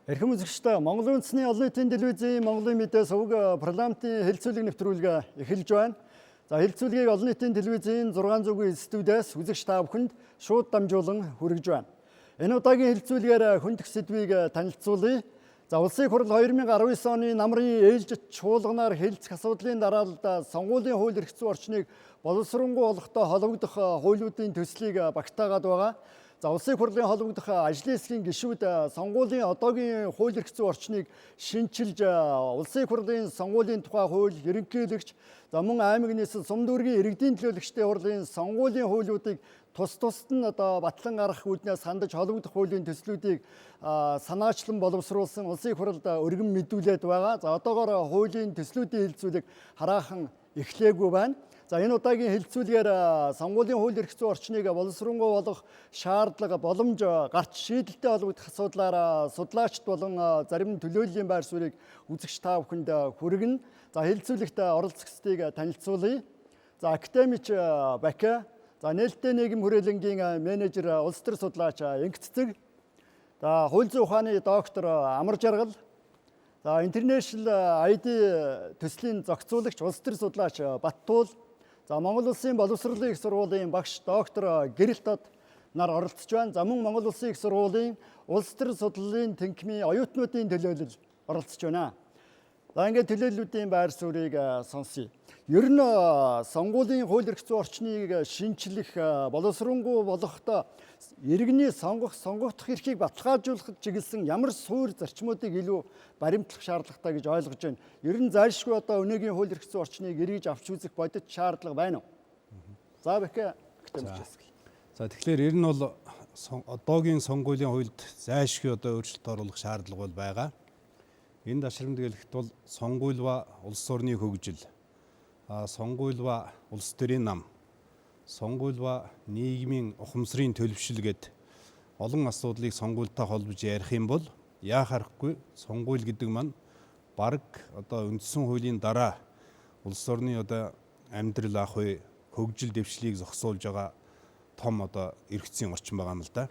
Эрхэм үзэгчдээ Монголын үндэсний олон нийтийн телевизийн Монголын мэдээ сувг парламентын хэлэлцүүлэг нэвтрүүлэг эхэлж байна. За хэлэлцүүлгийг олон нийтийн телевизийн 600-ийн студиэс үзэгч та бүхэнд шууд дамжуулан хүргэж байна. Энэ удаагийн хэлэлцүүлгээр хүндх сэдвийг танилцуулъя. За улсын хурал 2019 оны намрын ээлжит чуулганаар хэлэлцэх асуудлын дараалалд сонгуулийн хууль эрх зүйн орчныг боловсронгуй болгохтой холбогдох хуулиудын төслийг багтаагаад байгаа. За улсын хурлын холбогдох ажлын хэсгийн гишүүд сонгуулийн одоогийн хууль эрх зүйн орчныг шинчилж улсын хурлын сонгуулийн тухай хууль, ерөнхийлөгч, за мөн аймаг нийслэл сум дүүргийн иргэдийн төлөөлөгчдийн хурлын сонгуулийн хуулиудыг тусад нь батлан гаргах үүднээс хандаж холбогдох хуулийн төслүүдийг санаачлан боловсруулсан улсын хурлд өргөн мэдүүлээд байгаа. За одоогоор хуулийн төслүүдийн хэлэлцүүлэг хараахан эхлээгүй байна. За энэ удаагийн хэлэлцүүлгээр сонгуулийн хууль эрх зүйн орчныг боловсронгуй болгох шаардлага, боломж, гарц, шийдэлтэй холбогдох асуудлаар судлаачд болон зарим төлөөллийн байр суурийг үзэгч та бүхэнд хүргэнэ. За хэлэлцүүлэгт оролцогчдыг танилцуулъя. За академич Бака, за нээлттэй нийгэм хүрээлэнгийн менежер улс төр судлаач Ингэцэг, за хууль зүйн ухааны доктор Амар Жаргал, за International ID төслийн зохицуулагч улс төр судлаач Баттуул, за Монгол Улсын боловсролын их сургуулийн багш доктор Гэрэлтод нар оролцож байна. За мөн Монгол Улсын их сургуулийн улс төр судлалын тэнхимийн оюутнуудын төлөөлөл оролцож байна. За ингээд төлөөллүүдийн байр суурийг сонсъё. Ер нь сонгуулийн хууль эрх зүйн орчныг шинчлэх, боловсронгуй болгохдоо иргэний сонгогдох эрхийг баталгаажуулахад чиглэсэн ямар суурь зарчмуудыг илүү баримтлах шаардлагатай гэж ойлгож байна. Ер нь зайлшгүй одоо өнөөгийн хууль эрх зүйн орчныг эргэж авч үзэх бодит шаардлага байна уу? За бэхэ актемчээсгэл. За тэгэхээр ер нь бол одоогийн сонгуулийн хуульд зайлшгүй одоо өөрчлөлт оруулах шаардлага бол байгаа. Энэ ташрамд гэлэхэд бол сонгуул ба улс орны хөгжил, сонгуул ба улс төрийн нам, сонгуул ба нийгмийн ухамсарын төлөвшил гэд олон асуудлыг сонгуультай холбож ярих юм бол яа харахгүй сонгуул гэдэг маань баг одоо үндсэн хуулийн дараа улс орны одоо амьдрал ах буй хөгжил дэвшлийг зогсоолж байгаа том одоо эрх зүйн орчин байгаа юм л да.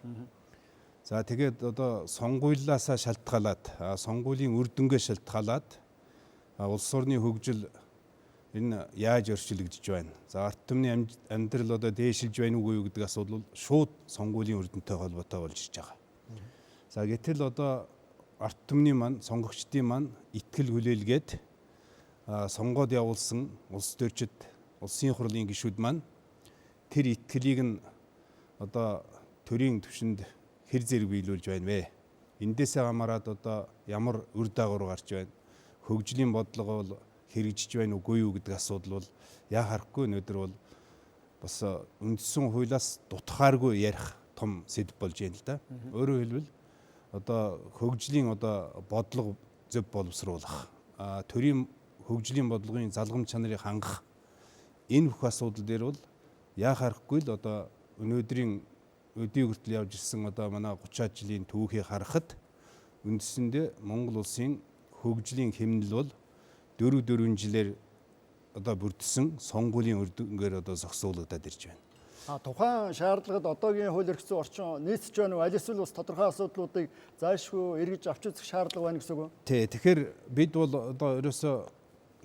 За тэгээд одоо сонгуулиасаа шалтгаалаад сонгуулийн үр дүнгээ шалтгаалаад улс орны хөгжил энэ яаж өөрчлөгдөж байна. За ард түмний амьдрал одоо дээшилж байна уу гэдэг асуудал бол шууд сонгуулийн үр дүнтэй холбоотой болж ирж байгаа. За гэтэл одоо ард түмний маань сонгогчдын маань итгэл хүлээлгээд сонгоод явуулсан улс төрчид, улсын хурлын гишүүд маань тэр итгэлийг нь одоо төрийн түвшинд хэр зэрэг биелүүлж байна вэ? Эндээсээ хамаарат одоо ямар үр дагавар гарч байна? Хөгжлийн бодлого бол хэрэгжиж байна уугүй юу гэдэг асуудал бол яа харахгүй өнөөдөр бол бас үндсэн хуулиас дутхааргүй ярих том сэдв болж байна л да. Өөрөөр хэлбэл одоо хөгжлийн одоо бодлого зөв боловсруулах, төрийн хөгжлийн бодлогын залгамж чанарыг хангах энэ бүх асуудал дээр бол яа харахгүй л одоо өнөөдрийн өдий хүртэл явж ирсэн одоо манай 30-аад жилийн түүхийг харахад үндсэндээ Монгол улсын хөгжлийн хэмнэл бол 4 жилээр одоо бүрдсэн сонгуулийн үр дүнгээр одоо зогсоолгодод ирж байна. Тухайн шаардлагад одоогийн хууль эрх зүйн орчин нийцэж байна уу? Аль эсвэл бас тодорхой асуудлуудыг зайлшгүй эргэж авч үзэх шаардлага байна гэсэн үг үү? Тий, тэгэхээр бид бол одоо ерөөсөө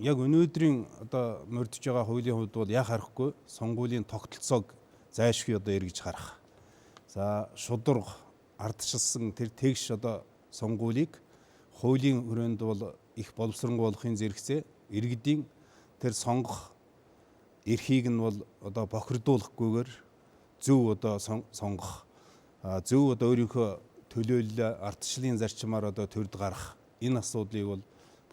яг өнөөдрийн одоо мөрдөж байгаа хуулийн хувьд бол яа харахгүй сонгуулийн тогтолцоог зайлшгүй одоо эргэж харах. За шударга ардчилсан тэр тэгш одоо сонгуулийг хуулийн хүрээнд бол их боловсронгуй болохын зэрэгцээ иргэдийн тэр сонгох эрхийг нь бол одоо бохирдуулахгүйгээр зөв одоо сонгох, зөв одоо өөрийнхөө төлөөлөл ардчлалын зарчмаар одоо төрд гарах энэ асуудлыг бол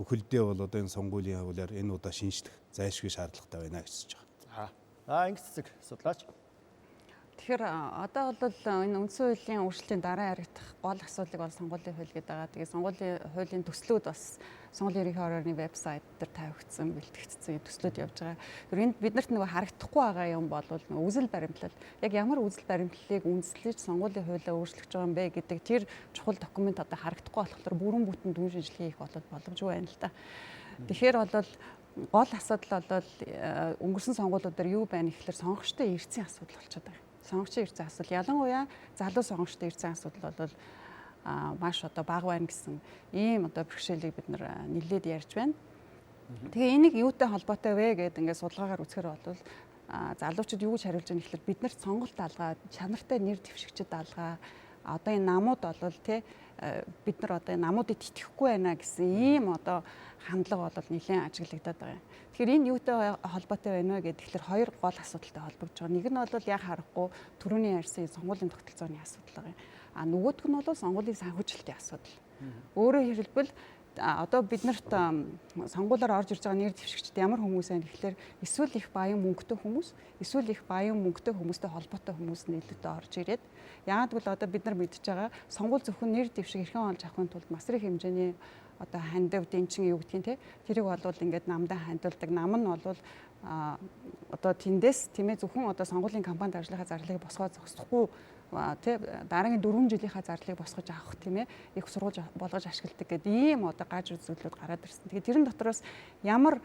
бүхэлдээ бол одоо энэ сонгуулийн хуулиар энэ удаа шинжлэх зайлшгүй шаардлагатай байна гэж хэлж байгаа. За Ингэцэг судлаач. Тэгэхээр одоо бол энэ үндсэн хуулийн өөрчлөлтийн дараа яригдах гол асуудлыг бол сонгуулийн хууль гэдэг байгаа. Тэгээ сонгуулийн хуулийн төслүүд бас сонгуулийн ерөнхий орны вебсайт дээр тавигдсан, бэлтгэгдсэн төслүүд явж байгаа. Тэгэхээр энд биднэрт нөгөө харагдахгүй байгаа юм бол нөгөө үзэл баримтлал. Яг ямар үзэл баримтлалыг үндэслэж сонгуулийн хуулиа өөрчлөж байгаа юм бэ гэдэг тэр чухал документ одоо харагдахгүй болохоор бүрэн бүтэн дүн шинжилгээ хийх боломжгүй байна л да. Тэгэхээр бол гол асуудал бол өнгөрсөн сонгуулиудаар юу байна гэхэлэр сонгогчтой эрсийн асуудал болчиход байгаа. Сонгогчийн эрсийн асуудал ялангуяа залуу сонгогчтой эрсийн асуудал бол маш одоо бага байна гэсэн ийм одоо бэрхшээлийг бид нэлээд ярьж байна. Тэгээ энийг юутай холбоотой вэ гэдэг ингээд судалгаагаар үзэхээр бол залуучууд юу гэж хариулж байгаа нэхлээр бид нарт сонголт алгаа, чанартай нэр дэвшигчд алгаа, одоо энэ намууд бол тий бид нар одоо намуудад итгэхгүй байна гэсэн ийм одоо хандлага бол нэлээд ажиглагдаад байгаа юм. Тэгэхээр энэ юутай холбоотой байна вэ гэдэг тэгэхээр хоёр гол асуудалтай холбогдож байгаа. Нэг нь бол яг харахгүй түрүүний ярьсан сонгуулийн тогтолцооны асуудал байгаа юм. Нөгөөх нь бол сонгуулийн санхүүжилтийн асуудал. Өөрөөр хэлбэл одоо биднэрт сонгуулиар орж ирж байгаа нэр дэвшигчд ямар хүмүүс байна гэхэлэр эсвэл их баян мөнгөтэй хүмүүс, эсвэл их баян мөнгөтэй хүмүүстэй холбоотой хүмүүс нийлүүтэй орж ирээд яагаад гэвэл одоо бид нар мэдж байгаа сонгуул зөвхөн нэр дэвшиг эрхэн олж авахын тулд маш их хэмжээний одоо хандивд эн чинь юу гэдгийг тэрийг бол ингээд намдаа хандуулдаг. Нам нь бол одоо тэндээс тийм ээ зөвхөн одоо сонгуулийн кампанид ажиллахаа зарлыг босгоо зогсохгүй тий дараагийн 4 жилийнхаа зарлыг босгож авах тийм ээ их сургууль болгож ашигладаг гэдэг ийм одоо гаж зүйлүүд гараад ирсэн. Тэгээд тэрэн дотроос ямар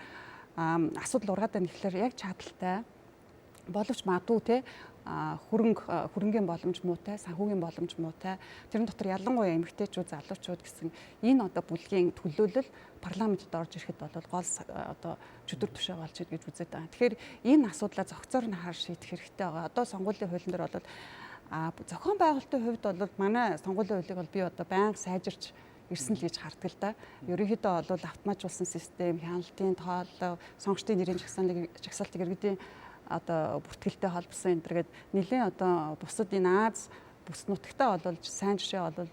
асуудал ургаад байна гэхэлэр яг чадaltaй боловч мадуу тий хөрөнгөний боломж муутай, санхүүгийн боломж муутай. Тэрэн дотор ялангуяа эмэгтэйчүүд, залуучууд гэсэн энэ одоо бүлгийн төлөөлөл парламентод орж ирэхэд бол гол одоо чөдөр тушаа болж ид гэж үзээд байгаа. Тэгэхээр энэ асуудлаа зохицоор нь хар шийдэх хэрэгтэй байгаа. Одоо сонгуулийн хуулийн дээр бол зохион байгуулалтын хувьд бол манай сонгуулийн хуулийг бол би одоо байнга сайжирч ирсэн л гэж харддаг л да. Ерөнхийдөө бол автоматжуулсан систем, хяналтын тооллого, сонгогчдын нэрийн жагсаалтыг иргэдийн одоо бүртгэлтэй холбосон энэ төргээд нэлээд одоо бусад энэ Аз бүс нутагтаа бол сайн жишээ бол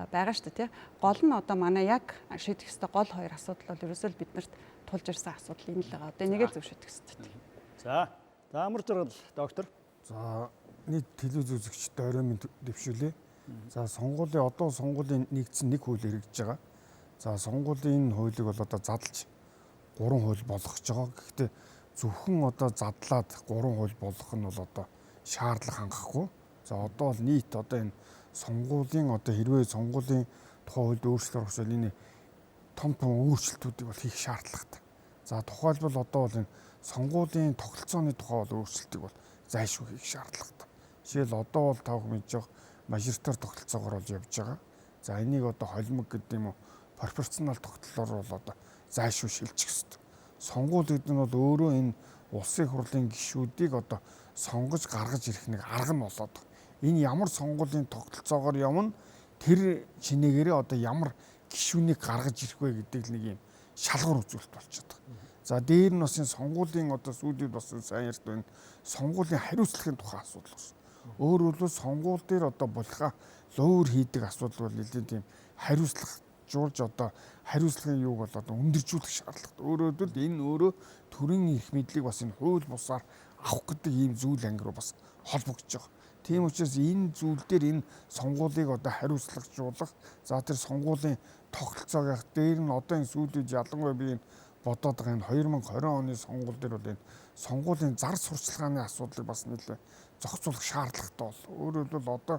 байгаа шүү дээ тий. Гол нь одоо манай яг шийдэх ёстой гол хоёр асуудал бол ерөөсөө биднэрт тулж ирсэн асуудал энэ л байгаа. Одоо нэгээ зөв шийдэх ёстой. За амар жаргал доктор. За нийт телевиз үзэгчдээ орой минь дэвшүүлээ. За сонгуулийн нэгдсэн нэг хууль хэрэгжиж байгаа. За сонгуулийн энэ хуулийг бол одоо задлж 3 хууль болгож байгаа. Гэхдээ зөвхөн одоо задлаад 3 хууль болгох нь бол одоо шаардлага хангахгүй. За одоо бол нийт одоо энэ сонгуулийн одоо хэрвээ сонгуулийн тухай хуульд өөрчлөлт оруулах энэ том өөрчлөлтүүдийг бол хийх шаардлагатай. За тухайлбал одоо бол энэ сонгуулийн тогтолцооны тухай бол өөрчлөлтийг бол зайлшгүй хийх шаардлагатай. Жишээл одоо бол тавх мэдж байгаа мажоритар тогтолцоогоор бол явж байгаа. За энийг одоо холимог гэдэг юм уу пропорционал тогтолцоогоор бол одоо зайлшгүй шилжих ёстой. Сонгуул гэдэг нь бол өөрөө энэ улсын хурлын гишүүдийг одоо сонгож гаргаж ирэх нэг арга нь болоод байна. Энэ ямар сонгуулийн тогтолцоогоор явна тэр чинээгээрээ одоо ямар гишүүнийг гаргаж ирэх вэ гэдэг нэг юм шалгуур үзүүлэлт болчиход байгаа. За дээр нь бас энэ сонгуулийн одоо сүүлд бас сайн ярьд байна. Сонгуулийн хариуцлагын тухай асуудал байна. Өөрөөр хэлбэл сонгуул дээр одоо булхаа луур хийдэг асуудал бол нэлээд тийм хариуцлагажуулж одоо хариуцлагын юуг бол одоо өндөржүүлэх шаардлагатай. Өөрөөр хэлбэл энэ өөрөө төрийн эрх мэдлийг бас энэ хууль бусаар авах гэдэг ийм зүйл анги руу бас холбогдож байгаа. Тийм учраас энэ зүйл дээр энэ сонгуулийг одоо хариуцлагажуулах, за тэр сонгуулийн тогтолцоог яг дээр нь одоо энэ сүүлүүд ялангуяа би энэ бодоод байгаа энэ 2020 оны сонгуул дээр бол энэ сонгуулийн зар сурчлагын асуудлыг бас нэлээд зохицуулах шаардлагатай бол. Өөрөөр хэлбэл одоо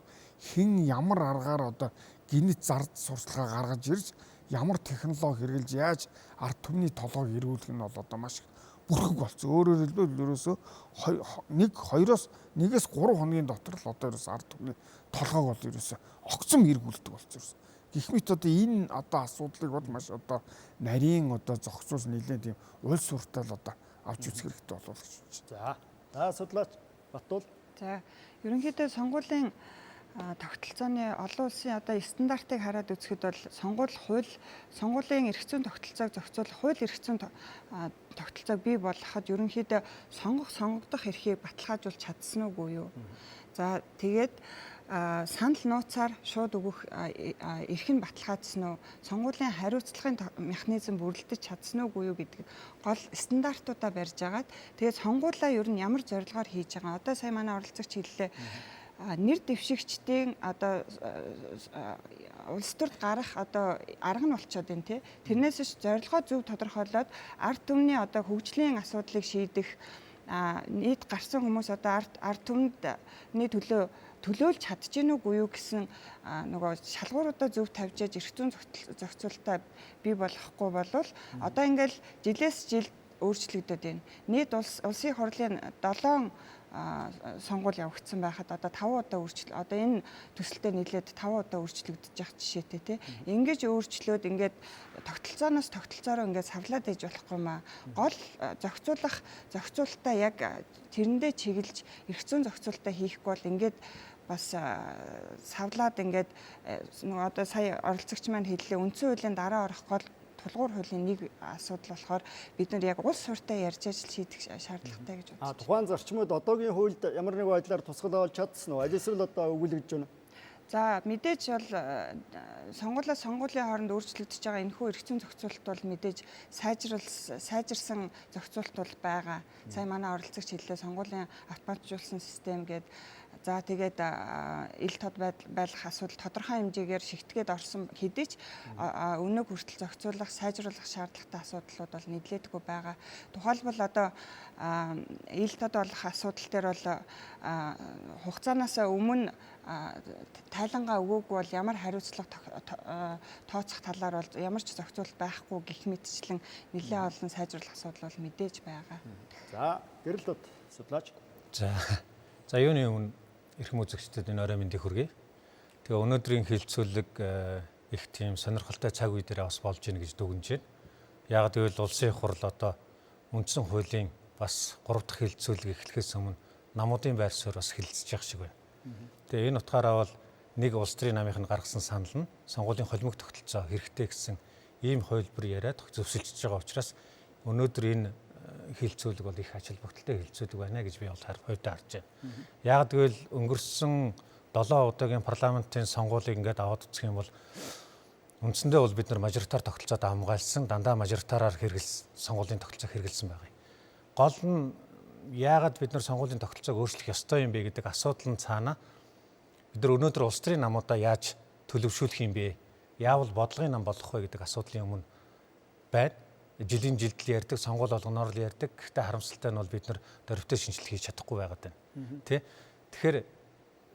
хэн ямар аргаар одоо гинт зар сурчлагаа гаргаж ирж ямар технологи хэрэгжилж яаж ард түмний толгойг эргүүлэх нь бол одоо маш бүрхэг болсон. Өөрөөр хэлбэл ерөөсөө 1-2-1-3 хоногийн дотор л одоо ерөөсөө ард түмний толгойг бол ерөөсөө огцом эргүүлдэг болсон. Гэх мэт одоо энэ одоо асуудлыг бол маш одоо нарийн одоо зохицуус нэлээд тийм уул суртал одоо авч үзэх хэрэгтэй болов уу гэж байна. За судлаач Батуул. За ерөнхийдөө сонгуулийн тогтолцооны олон улсын одоо стандартыг хараад үзэхэд бол сонгуулийн эрх зүйн тогтолцоог зохицуулах хууль эрх зүйн тогтолцоог бий болгоход ерөнхийдөө сонгогдох эрхийг баталгаажуулж чадсан уугүй юу. За тэгээд санал нууцаар шууд өгөх эрх нь баталгаажсан уу, сонгуулийн хариуцлагын механизм бүрэлдэж чадсан уугүй юу гэдэг гол стандартуудаа барьж агаад тэгээд сонгуулаа ер нь ямар зорилгоор хийж байгаа. Одоо сая манай оролцогч хэллээ. Нэр дэвшигчдийн одоо улс төрд гарах одоо арга нь болчиход байна тий. Тэрнээс ш зорилгоо зөв тодорхойлоод ард түмний одоо хөгжлийн асуудлыг шийдэх нийт гарсан хүмүүс одоо ард түмний төлөөлж чадчихэв үгүй юу гэсэн нөгөө шалгууруудаа зөв тавьж яж эрх зүйн зохицуулалтаа бий болгохгүй болвол одоо ингээл жилээс жил өөрчлөгдөд байна. Нийт улсын хурлын 7 сонгуул явагдсан байхад одоо 5 удаа одоо энэ төсөлтөд нийлээд 5 удаа өөрчлөгдөж явах жишээтэй тий. Ингэж өөрчлөөд ингээд тогтолцооноос тогтолцоороо ингээд савлаад ээж болохгүй маа. Гол зохицуулалтаа яг тэрэндээ чиглэж эрх зүйн зохицуулалтаа хийхгүй бол ингээд бас савлаад ингээд нөгөө одоо сая оролцогч маань хэллээ үндсэн хуулийн дараа орох гол тулгуур хуулийн нэг асуудал болохоор бид нар яг улс суртаа ярьж ажил шийдэх шаардлагатай гэж бодож байна. Тухайн зарчмууд одоогийн хуульд ямар нэг байдлаар тусгал олж чадсан уу? Аль эсвэл одоо өгүүлэгдэж байна? За мэдээж бол сонгуулийн хооронд өөрчлөгдөж байгаа энэхүү эрх зүйн зохицуулалт бол мэдээж сайжирсан зохицуулалт бол байгаа. Сая манай оролцогч хэллээ сонгуулийн автоматжуулсан систем гэдэг. За тэгээд ил тод байх асуудал тодорхой хэмжээгээр шигтгээд орсон хэдий ч өнөөг хүртэл зохицуулах, сайжруулах шаардлагатай асуудлууд бол нийлээдгүй байгаа. Тухайлбал одоо ил тод болох асуудал дээр бол хугацаанаас өмнө тайлангаа өгөөгүй бол ямар хариуцлага тооцох талаар бол ямар ч зохицуулалт байхгүй гэх мэтчлэн нэлээд олон сайжруулах асуудал бол мэдээж байгаа. За гэрэлтүүд судлаач. За юуны өмнө эрхэм үзэгчдэд энэ орой мэндийг хүргэе. Тэгээ өнөөдрийн хэлэлцүүлэг их тийм сонирхолтой цаг үе дээр бас болж ийн гэж дүгнэж байна. Яг гэвэл улсын хурл одоо үндсэн хуулийн бас 3 дахь хэлэлцүүлэг эхлэхээс өмнө намуудын байр суурь бас хэлэлцэж явах шиг байна. Тэгээ энэ утгаараа бол нэг улс төрийн намынх нь гаргасан санал нь сонгуулийн холимог тогтолцоо хэрэгтэй гэсэн ийм хувилбар яриад зөвшөлдөж байгаа учраас өнөөдөр энэ хэлэлцүүлэг бол их ач холбогдолтой хэлэлцүүлэг байна гэж би бол хувьдаа харж байна. Яг гэвэл өнгөрсөн 7 удаагийн парламентын сонгуулийг ингээд аваад үзэх юм бол үндсэндээ бол бид нар мажоритар тогтолцоод хамгаалсан, дандаа мажоритараар сонгуулийн тогтолцоог хэрэгэлсэн байгаа. Гол нь яагаад бид нар сонгуулийн тогтолцоог өөрчлөх ёстой юм бэ гэдэг асуудал нь цаана бид нар өнөөдөр улс төрийн намуудаа яаж төлөвшүүлэх юм бэ? Яавал бодлогын нам болох вэ гэдэг асуудлын өмнө байна. Жилийн жилдэл ярьдаг, сонгуул болгоноор л ярьдаг. Гэхдээ харамсалтай нь бол бид нар дөрвтэй шинжилгээ хийж чадахгүй байгаад байна. Тэ? Тэгэхээр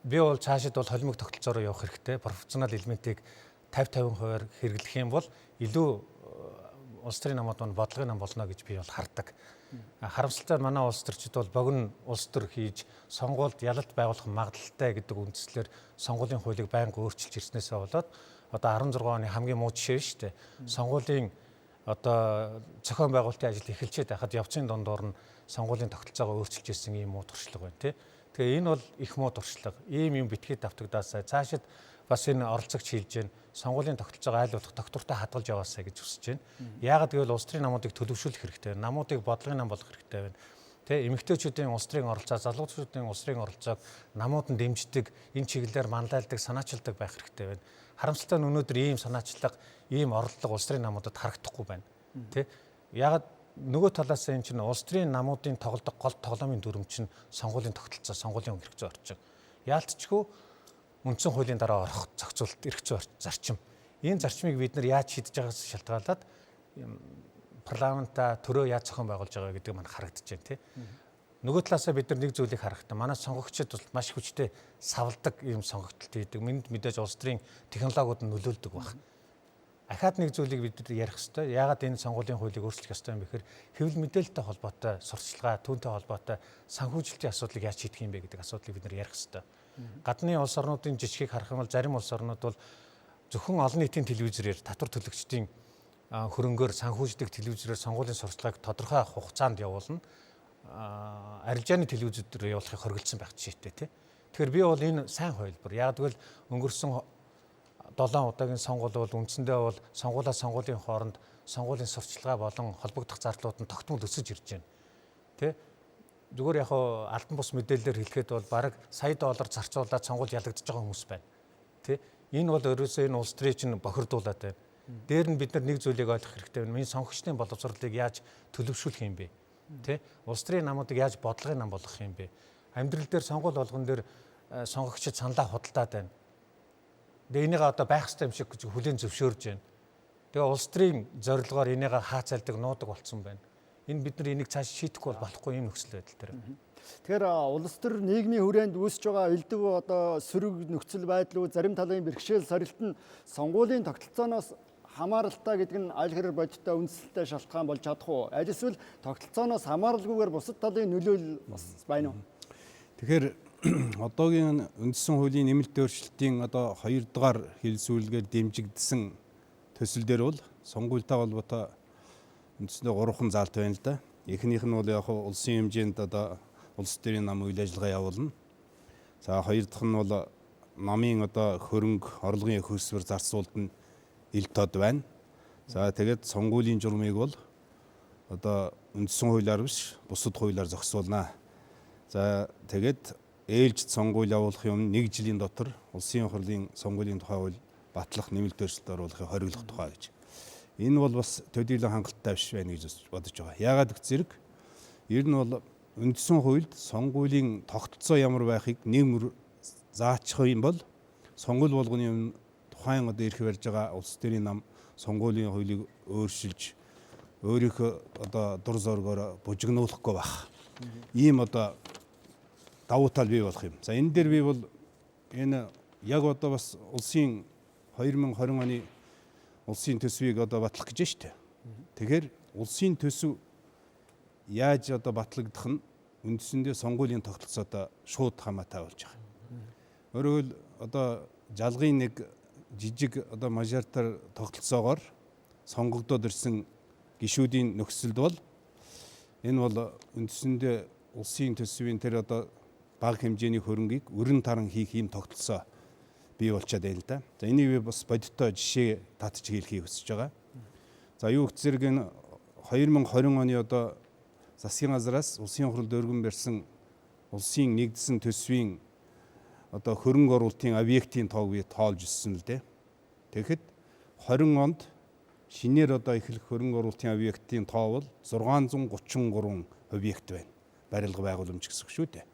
би бол цаашид бол холимог тогтолцоороо явах хэрэгтэй. Профессионал элементийг 50-50% хэрэглэх юм бол илүү улс төрийн намууд нь бодлогын нам болно гэж би бол хардаг. Харамсалтай нь манай улс төрчид бол богино улс төр хийж сонгуульд ялалт байгуулах магадлалтай гэдэг үндслээр сонгуулийн хуулийг байнга өөрчилж ирснээсээ болоод одоо 16 оны хамгийн муу жишээ шүү дээ. Сонгуулийн одоо зохион байгуулалтын ажил эхэлчихэд байхад явцын дундуур нь сонгуулийн тогтолцоогоо өөрчилж ирсэн ийм муу туршлага байна тий. Тэгээ энэ бол их муу туршлага. Ийм юм битгий давтагдаасаа цаашид бас энэ оролцогч хэлж байна. Сонгуулийн тогтолцоогоо айл болох доктортой хадгалж яваасаа гэж хүсэж байна. Яагаад гэвэл улс төрийн намуудыг төлөвшүүлэх хэрэгтэй байна. Намуудыг бодлогын нам болгох хэрэгтэй байна. Тэ эмэгтэйчүүдийн улс төрийн оролцоо, залуучуудын улс төрийн оролцоог намууд нь дэмждэг, энэ чиглэлээр манлайлдаг, санаачилдаг байх хэрэгтэй байна. Харамсалтай нь өнөөдөр ийм санаачлага, ийм оролдлого улс төрийн намуудад харагдахгүй байна. Тэ ягаад нөгөө талаас энэ чинь улс төрийн намуудын тоглодог гол тоглоомын дүрм чинь сонгуулийн тогтолцоо, сонгуулийн эрх зүйн орчин. Яалтчгүй үндсэн хуулийн дараа орох зохицуулалт, эрх зүйн зарчим. Энэ зарчмыг бид нар яаж шийдэж байгаагаас шалтгаалаад парламентаа төрөө яаж зохион байгуулж байгаа гэдэг маань харагдаж байна тий. Нөгөө талаасаа бид нар нэг зүйлийг харахтаа манай сонгогчид бол маш хүчтэй савладаг ийм сонгогдолт хийдэг. Мэдээж улс төрийн технологиуд нь нөлөөлдөг баг. Ахаад нэг зүйлийг бид нар ярих хэрэгтэй. Яагаад энэ сонгуулийн хуулийг өөрчлөх ёстой юм бэ гэхээр хэвлэл мэдээлэлтэй холбоотой сурталчилгаа, түүнтэй холбоотой санхүүжилтийн асуудлыг яаж шийдэх юм бэ гэдэг асуудлыг бид нар ярих хэрэгтэй. Гадны улс орнуудын жишгийг харах юм бол зарим улс орнууд бол зөвхөн олон нийтийн телевизээр татвар төлөгчдийн хөрөнгөөр санхүүждэг телевизээр сонгуулийн сурталчилгааг тодорхой хугацаанд явуулна. Арилжааны телевизээр явуулахыг хоригдсан байх жишээтэй тий. Тэгэхээр би бол энэ сайн хувилбар. Яг гэвэл өнгөрсөн 7 удаагийн сонгуул бол үндсэндээ бол сонгуулийн хооронд сонгуулийн сурталчилгаа болон холбогдох зарлууд нь тогтмол өсөж ирж байна. Тэ? Зүгээр яг албан бус мэдээлэлээр хэлэхэд бол бараг сая доллар зарцуулаад сонгуул ялагдаж байгаа хүмүүс байна. Тэ? Энэ бол ерөөсөө энэ улс төрийн чинь бохирдуулаад байна. Дээр нь бид нар нэг зүйлийг ойлгох хэрэгтэй байна. Энэ сонгогчдын боловсролыг яаж төлөвшүүлэх юм бэ? Тэ? Улс төрийн намуудыг яаж бодлогын нам болгох юм бэ? Амьдрал дээр сонгуул болгон дээр сонгогчид саналаа худалдаад байна. Тэгээ энийг одоо байх ёстой юм шиг гэж хүлээн зөвшөөрж байна. Тэгээ улс төрийн зорилгоор энийг хаацайлдаг нуудаг болцсон байна. Энэ бид нар энийг цааш шийдэхгүй болохгүй юм нөхцөл байдал дээр. Тэгэхээр улс төр нийгмийн хүрээнд үүсэж байгаа элдв одоо сөрөг нөхцөл байдлууд, зарим талын бэрхшээл сорилт нь сонгуулийн тогтолцооноос хамааралтай гэдэг нь аль хэрэг бодиттой үндсэлтэй шалтгаан болж чадах уу? Аль эсвэл тогтолцооноос хамааралгүйгээр бусад талын нөлөөлөл бас байна уу? Тэгэхээр одоогийн үндсэн хуулийн нэмэлт өөрчлөлтийн одоо 2 дугаар хэлэлцүүлгээр дэмжигдсэн төсөл дээр бол сонгуультай холбоотой үндсэндээ 3 заалт байна л да. Эхнийх нь бол яг улсын хэмжээнд одоо улс төрийн нам үйл ажиллагаа явуулна. За хоёр дахь нь бол намын одоо хөрөнгө орлогын хөлсвөр зарцуулалт нь ил тод байна. За тэгээд сонгуулийн журмыг бол одоо үндсэн хуулиар биш бусад хуулиар зохицуулна. За тэгээд ээлжид сонгуул явуулахын өмнө 1 жилийн дотор улсын хурлын сонгуулийн тухай хууль батлах нэмэлт өөрчлөлт оруулахыг хориглох тухай гэж. Энэ бол бас төдийлөн хангалттай биш байна гэж бодож байгаа. Яагаад гэвэл зэрэг ер нь бол үндсэн хуульд сонгуулийн тогтолцоо ямар байхыг нэм заачих юм бол сонгуул болгоны тухайн одоо ирэх барьж байгаа улс төрийн нам сонгуулийн хуулийг өөрчилж өөрийнхөө одоо дур зоргоор бужигнуулахгүй байх. Ийм одоо давуу тал бий болох юм. За энэ дээр би бол энэ яг одоо бас улсын 2020 оны улсын төсвийг одоо батлах гэж байна шүү дээ. Тэгэхээр улсын төсөв яаж одоо батлагдах нь үндсэндээ сонгуулийн тогтолцоотой шууд хамаатай болж байгаа. Өөрөөр хэл одоо жалгын нэг жижиг одоо мажоритар тогтолцоогоор сонгогдоод ирсэн гишүүдийн нөхцөлд бол энэ бол үндсэндээ улсын төсвийн тэр одоо бага хэмжээний хөрөнгийг өрн таран хийх юм тогтолцоо бий болчиход байна л да. За энийг би бас бодиттой жишээ татж хэлхийг хүсэж байгаа. За юу гэх зэрэг энэ 2020 оны одоо засгийн газраас улсын хурлд өргөн барьсан улсын нэгдсэн төсвийн одоо хөрөнгө оруулалтын объектийн тоог би тоолж өссөн л дээ. Тэгэхэд 20 онд шинээр одоо эхлэх хөрөнгө оруулалтын объектийн тоо бол 633 объект байна. Барилга байгууламж гэсэн шүү дээ.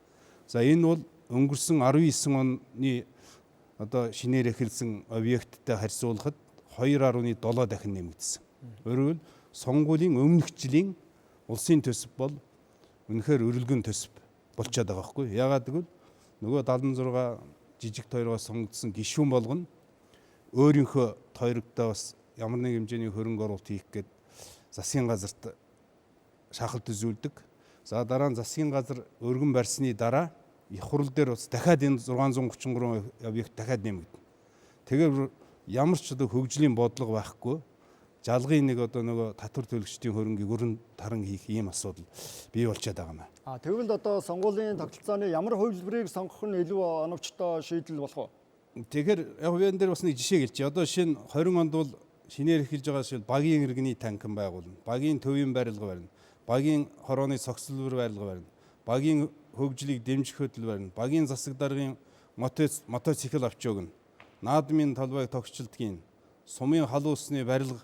За энэ бол өнгөрсөн 19 оны одоо шинээр эхэлсэн объекттэй харьцуулахад 2.7 дахин нэмэгдсэн. Өөрөөр хэл сонгуулийн өмнөх жилийн улсын төсөв бол үнэхээр өрөлгөн төсөв болчиход байгаа байхгүй. Яагаад гэвэл нөгөө 76 жижиг тойрогоос сонгогдсон гишүүн болгоно өөрийнхөө тойрогтой бас ямар нэг хэмжээний хөрөнгө оруулалт хийх гээд засгийн газарт шахалт үзүүлдэг. За дараа нь засгийн газар өргөн барьсны дараа их хурл дээр бас дахиад энэ 633 объект дахиад нэмэгдэнэ. Тэгэхээр ямар ч одоо хөгжлийн бодлого байхгүй жалгын нэг одоо нөгөө татвар төлөгчдийн хөрөнгийг өрн таран хийх ийм асуудал бий болчиход байгаа юм аа. Тэгвэл одоо сонгуулийн тогтолцооны ямар хувилбарыг сонгох нь илүү оновчтой шийдэл болох вэ? Тэгэхээр яг энэ дээр бас нэг жишээ гэлчих. Одоо шинэ 20 онд бол шинээр эхэлж байгаа шил багийн иргэний танкин байгуулна. Багийн төвийн барилга барина. Багийн хорооны цогцлбор барилга барина. Багийн хөгжлийг дэмжих хөтөл барина. Багийн засаг даргын мотоцикл авч өгнө. Наадмын талбайг тогтчлдгийн сумын халуун усны барилга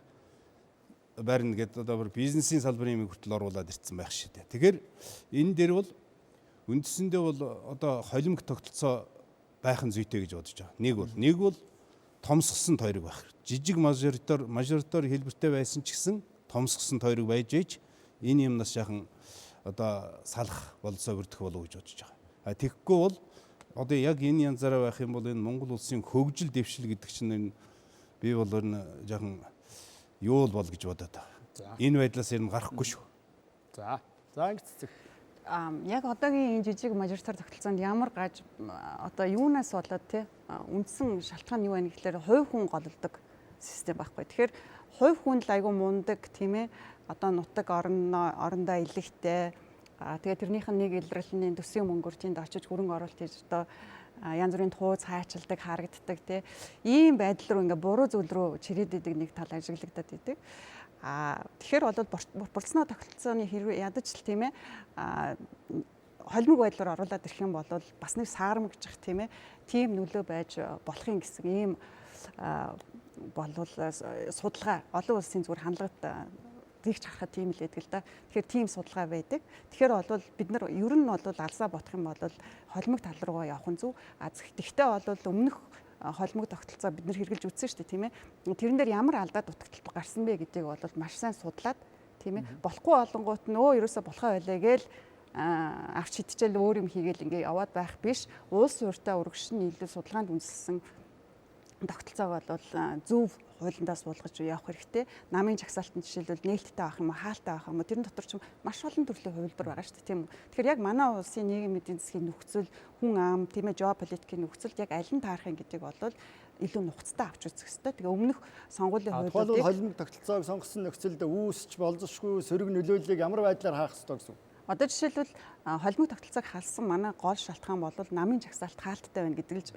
барина гэдэг одоо бизнесийн салбарын юм хүртэл оруулаад ирсэн байх шүү дээ. Тэгэхээр энэ дээр бол үндсэндээ бол одоо холимог тогтолцоо байх нь зүйтэй гэж бодож байгаа. Нэг бол томсгосон тойрог байх. Жижиг мажоритор хэлбэртэй байсан ч гэсэн томсгосон тойрог байж ээж энэ юмнаас яхан одоо салах болцоо бүрдэх болов гэж бодож байгаа. Тэгэхгүй бол одоо яг энэ янзаараа байх юм бол энэ Монгол улсын хөгжил дэвшил гэдэг чинь энэ би бол энэ яхан юу бол гэж бодоод байгаа. Энэ байдлаас ер нь гарахгүй шүү. За ингэцэг. Яг одоогийн энэ жижиг мажоритар тогтолцоонд ямар гаж одоо юунаас болоод те үндсэн шалтгаан нь юу вэ гэхээр хувь хүн голлдог систем байхгүй. Тэгэхээр хувь хүн л айгүй мундаг тийм ээ. Одоо нутаг орондоо илэгтэй. Тэгээд тэрнийх нь нэг илрэлний төсвийн мөнгөөр тэнд очиж хөрөнгө оруулалт хийж одоо янз бүрийн тууз хайчилдаг, харагддаг тий. Ийм байдал руу ингээ буруу зүйл рүү чирээд идэг нэг тал ажиглагдаад идэг. Тэгэхээр бол бурцнаа тогтолцооны хэрэг ядаж л тийм ээ. Холимог байдлаар оруулаад ирэх юм бол бас нэг саармагжих тийм ээ. Тийм нөлөө байж болох юм гэсэн ийм болвол судалгаа олон улсын зүгээр хандлагад тэгж харахад тийм л байдаг л да. Тэгэхээр тийм судалгаа байдаг. Тэгэхээр бол бид нар ер нь бол алсаа бодох юм бол холимог тал руугаа явах нь зөв. Гэхдээ бол өмнөх холимог тогтолцоо бид нар хэрэгжилж үзсэн шүү дээ тийм ээ. Тэрэн дээр ямар алдаа дутагдaltaй гарсан бэ гэдгийг бол маш сайн судлаад тийм ээ. Болохгүй олонгууд нь ерөөсө болохоо байлаа гээл авч идчихэл өөр юм хийгээл ингээ яваад байх биш. Улс ууртаа урагш нь илүү судалгаанд үндэслсэн тогтолцоог бол зөв хуулиндаа суулгаж явах хэрэгтэй. Намын жагсаалтын жишээлбэл нээлттэй авах юм уу, хаалттай авах юм уу, тэрэн дотор ч маш олон төрлийн хувилбар байгаа шүү дээ, тийм үү. Тэгэхээр яг манай улсын нийгмийн эдийн засгийн нөхцөл, хүн ам, тийм ээ, геополитикийн нөхцөлд яг аль нь таарахын гэдэг бол илүү нухацтай авч үзэх хэрэгтэй. Тэгээ өмнөх сонгуулийн хуулиудыг холимог тогтолцоог сонгосон нөхцөлд үүсч болзошгүй сөрөг нөлөөллийг ямар байдлаар хаах ёстой гэсэн үг? Одоо жишээлбэл холимог тогтолцоог халсан манай гол шалтгаан бол намын жагсаалт хаалттай байна гэдэг л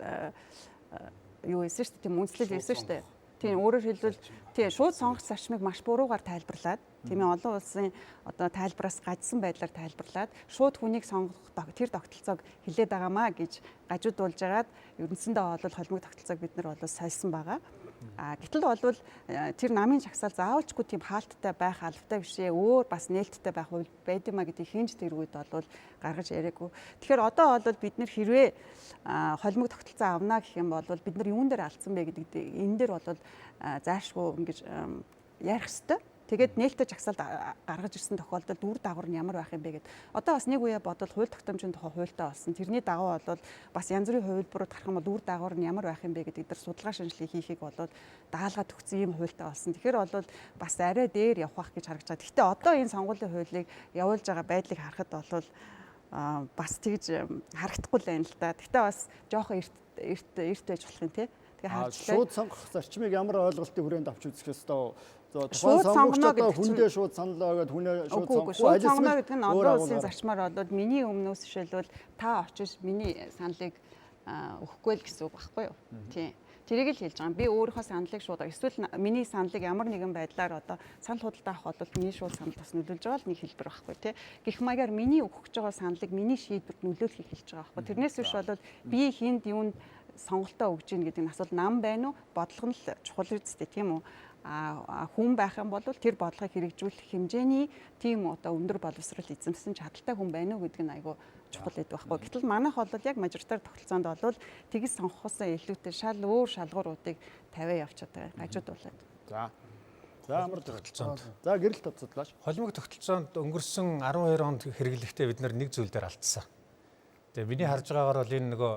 юу ийсэн шүү дээ, тийм үндэслэл ийсэн шүү дээ. Тийм өөрөөр хэлбэл тийм шууд сонгох зарчмыг маш буруугаар тайлбарлаад, тийм ээ, олон улсын одоо тайлбараас гажсан байдлаар тайлбарлаад шууд хүнийг сонгох тэр тогтолцоог хилээд байгаамаа гэж гажуудуулж агаад ерөнсөндөө бол холимог тогтолцоог бид нар бол сольсон байгаа. Гэтэл бол тэр намын жагсаал заавалчгүй тийм хаалттай байх албатай бишээ, өөр бас нээлттэй байх хувь байдимаа гэдгийг хинж тэр үед бол гаргаж яриаггүй. Тэгэхээр одоо бол бид нэр хэрвээ холимог тогтолцоо авна гэх юм бол бид нар юун дээр алдсан бэ гэдэг энэ дээр бол заашгүй ингэж ярих ёстой. Тэгээд нээлттэй жагсаалд гаргаж ирсэн тохиолдолд үр дагавар нь ямар байх юм бэ гэд. Одоо бас нэг үе бодвол хууль тогтоомжийн тухай хуультай болсон. Тэрний дагуу бол бас янз бүрийн хувилбарууд гарах юм бол үр дагавар нь ямар байх юм бэ гэдэг дээр судалгаа шинжилгээ хийхийг бол даалгаад өгсөн юм хуультай болсон. Тэгэхээр бол бас арай дээр явах гэж харагдаж байгаа. Гэхдээ одоо энэ сонгуулийн хуулийг явуулж байгаа байдлыг харахад бол бас тэгж харагдахгүй л байна л да. Гэхдээ бас жоохон эрт байж болох юм тий. Тэгээ харчлаа. Шууд сонгох зарчмыг ямар ойлголтын хүрээнд авч үзэх ёстой. Шууд сонгоно гэдэг хүндээ шууд саналаа гэдэг хүнээ шууд сонгох. Шууд сонгоно гэдэг нь олон улсын зарчмаар бол миний өмнөөс жишээлбэл та очиж миний саналыг өгөхгүй л гэсэн үг байхгүй юу? Тийм. Тэрийг л хэлж байгаа. Би өөрийнхөө саналыг шууд эсвэл миний саналыг ямар нэгэн байдлаар одоо санал худалдаа авах бол миний шууд санал бас нөлөөлж байгаа л нэг хэлбэр байхгүй тий. Гэх маягаар миний өгөх гэж байгаа саналыг миний шийдвэрт нөлөөлөхийг хэлж байгаа байхгүй. Тэрнээс биш бол би хинд юунд сонголтоо өгж ийн гэдэг нь асуулт нам байна уу? Бодлого нь л чухал үстэй тийм үү? Хүн байх юм бол тэр бодлогыг хэрэгжүүлэх хэмжээний тийм одоо өндөр боловсрол эзэмсэн чадaltaй хүн байна уу гэдэг нь айгүй чухал байдаг байхгүй. Гэтэл манайх бол яг мажоритар тогтолцоонд бол тэгс сонгохоос илүүтэй шал өөр шалгууруудыг тавиа явж байгаа. Гажуудуулаад. За амар тогтолцоонд. За гэрэл тоцодлоош. Холимог тогтолцоонд өнгөрсөн 12 онд хэрэглэхдээ бид нар нэг зүйл дээр алдсан. Тэгээ миний харж байгаагаар бол энэ нөгөө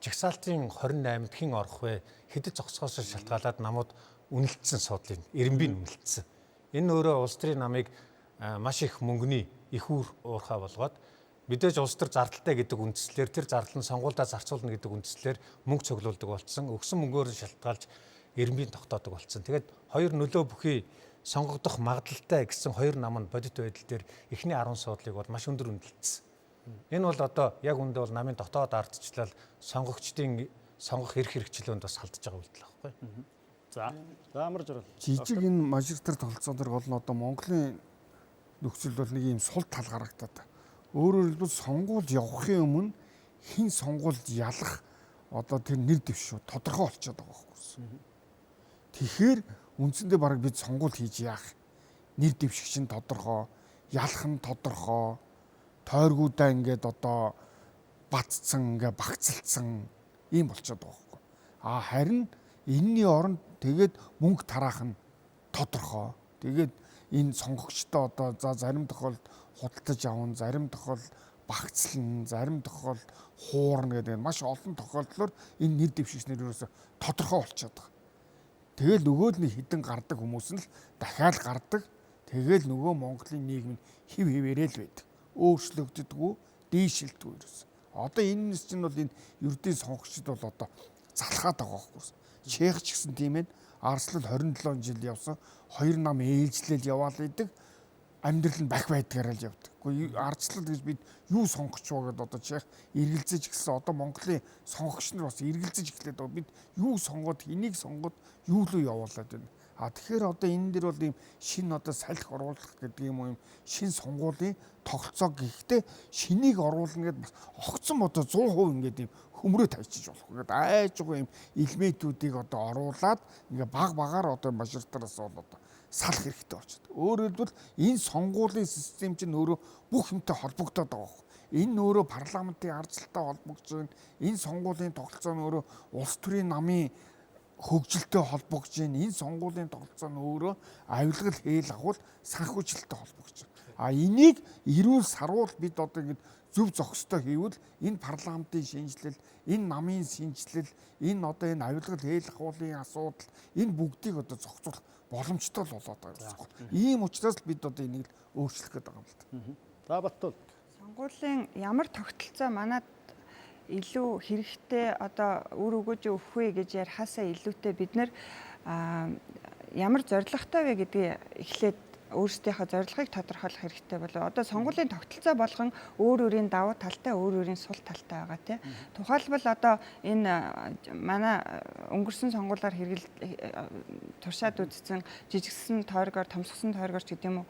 жагсаалтын 28-нд хэн орох вэ? Хэдэд зогсохоос шалтгаалаад намууд үнэлсэн суудлын эренбийн үнэлсэн. Энэ өөрөө улс төрийн намыг маш их мөнгөний их уурхай болгоод мэдээж улс төр зардалтай гэдэг үндслээр тэр зардал нь сонгуульдаа зарцуулна гэдэг үндслээр мөнгө цуглуулдаг болсон. Өгсөн мөнгөөр шалтгаалж эренбийн тогтоодог болсон. Тэгээд хоёр нөлөө бүхий сонгогдох магадлалтай гэсэн хоёр нам нь бодит байдал дээр эхний 10 суудлыг бол маш өндөр үнэлсэн. Энэ бол одоо яг үндэ бол намын дотоод ардчлал сонгогчдын сонгох эрх хэрэгчлөөнд бас халдж байгаа үйлдэл байхгүй. За амар журал. Жижиг энэ мажоритар тогтолцоон дээр гол нь одоо Монголын нөхцөл бол нэг юм сул тал гарагдаад. Өөрөөр хэлбэл сонгуульд явахын өмнө хэн сонгуульд ялах одоо тэр нэр дэвшүү тодорхой болчиход байгаа байхгүй. Тэгэхээр үндсэндээ бараг бид сонгуул хийж яах. Нэр дэвшигч нь тодорхой, ялах нь тодорхой, тойргуудаа ингээд одоо батцсан, ингээд багцалцсан ийм болчиход байгаа байхгүй. Харин энэний оронд тэгээд мөнгө тараах нь тодорхой. Тэгээд энэ сонгогчтой одоо за зарим тохиолдолд худалдаж авна, зарим тохиолдолд багцлан, зарим тохиолдолд хуурна гэдэг маш олон тохиолдлоор энэ нэр дэвшигчнэр ерөөсө тодорхой болчиход байгаа. Тэгэл нөгөө л нэг хідэн гардаг хүмүүс нь л дахиад гардаг. Тэгэл нөгөө Монголын нийгэм нь хив хивээрээ л байдаг. Өөрчлөгддөггүй, дийшилдэггүй ерөөсө. Одоо энэс чинь бол энэ ердийн сонгогчд бол одоо залхаад байгаа байхгүй. Чех ч гэсэн тийм ээ. Арслал 27 жил явсан. 2 нам ээлжлэл яваал идэг. Амьдрал нь бах байдгаараа л явдаг. Гэхдээ арслал гэж бид юу сонгоч вэ гэдээ одоо чех эргэлзэж эхэлсэн. Одоо Монголын сонгогч нар бас эргэлзэж эхлээд байгаа. Бид юу сонгоод, энийг сонгоод юу руу явуулаад байна. Тэгэхээр одоо энэ дэр бол ийм шинэ одоо салхи оруулах гэдэг юм шинэ сонгуулийн тогтолцоо гэхдээ шинийг оруулна гэдээ бас огцом одоо 100% ингээд ийм хөмрөө тавьчих болохгүй. Ингээд айжгүй ийм элементүүдийг одоо оруулаад ингээ баг багаар одоо мажоритараас бол одоо салах хэрэгтэй болчиход. Өөрөөр хэлбэл энэ сонгуулийн систем чинь өөрөө бүх юмтай холбогдоод байгаа юм. Энэ өөрөө парламентын ардчилалтай холбогдож байна. Энэ сонгуулийн тогтолцоо нь өөрөө улс төрийн намын хөгжилтэй холбогдож байна. Энэ сонгуулийн тогтолцоо нь өөрөө авилгал хээл агуул санхүүжилттэй холбогдож байна. Энийг эрүүл сарвал бид одоо ингэж зөв зохистой хийвэл энэ парламентын шинжлэл, энэ намын шинжлэл, энэ одоо энэ авилгал хэлэх хуулийн асуудал энэ бүгдийг одоо зохицуулах боломжтой л болоод байгаа юм. Ийм учраас л бид одоо энийг өөрчлөх гэдэг байгаа юм л да. За Баттул. Сонгуулийн ямар тогтолцоо манад илүү хэрэгтэй одоо үр өгөөж өгөх вэ гэж ярихаасаа илүүтэй бид нэр ямар зорилготой вэ гэдгийг эхлээд өөрсдийнхөө зорилгыг тодорхойлох хэрэгтэй болов. Одоо сонгуулийн тогтолцоо болгон өөр өөрийн давуу талтай, өөр өөрийн сул талтай байгаа тийм. Тухайлбал одоо энэ манай өнгөрсөн сонгуулиар туршаад үзсэн жижигсэн тойргоор, томсгосон тойргоор ч гэдэг юм уу,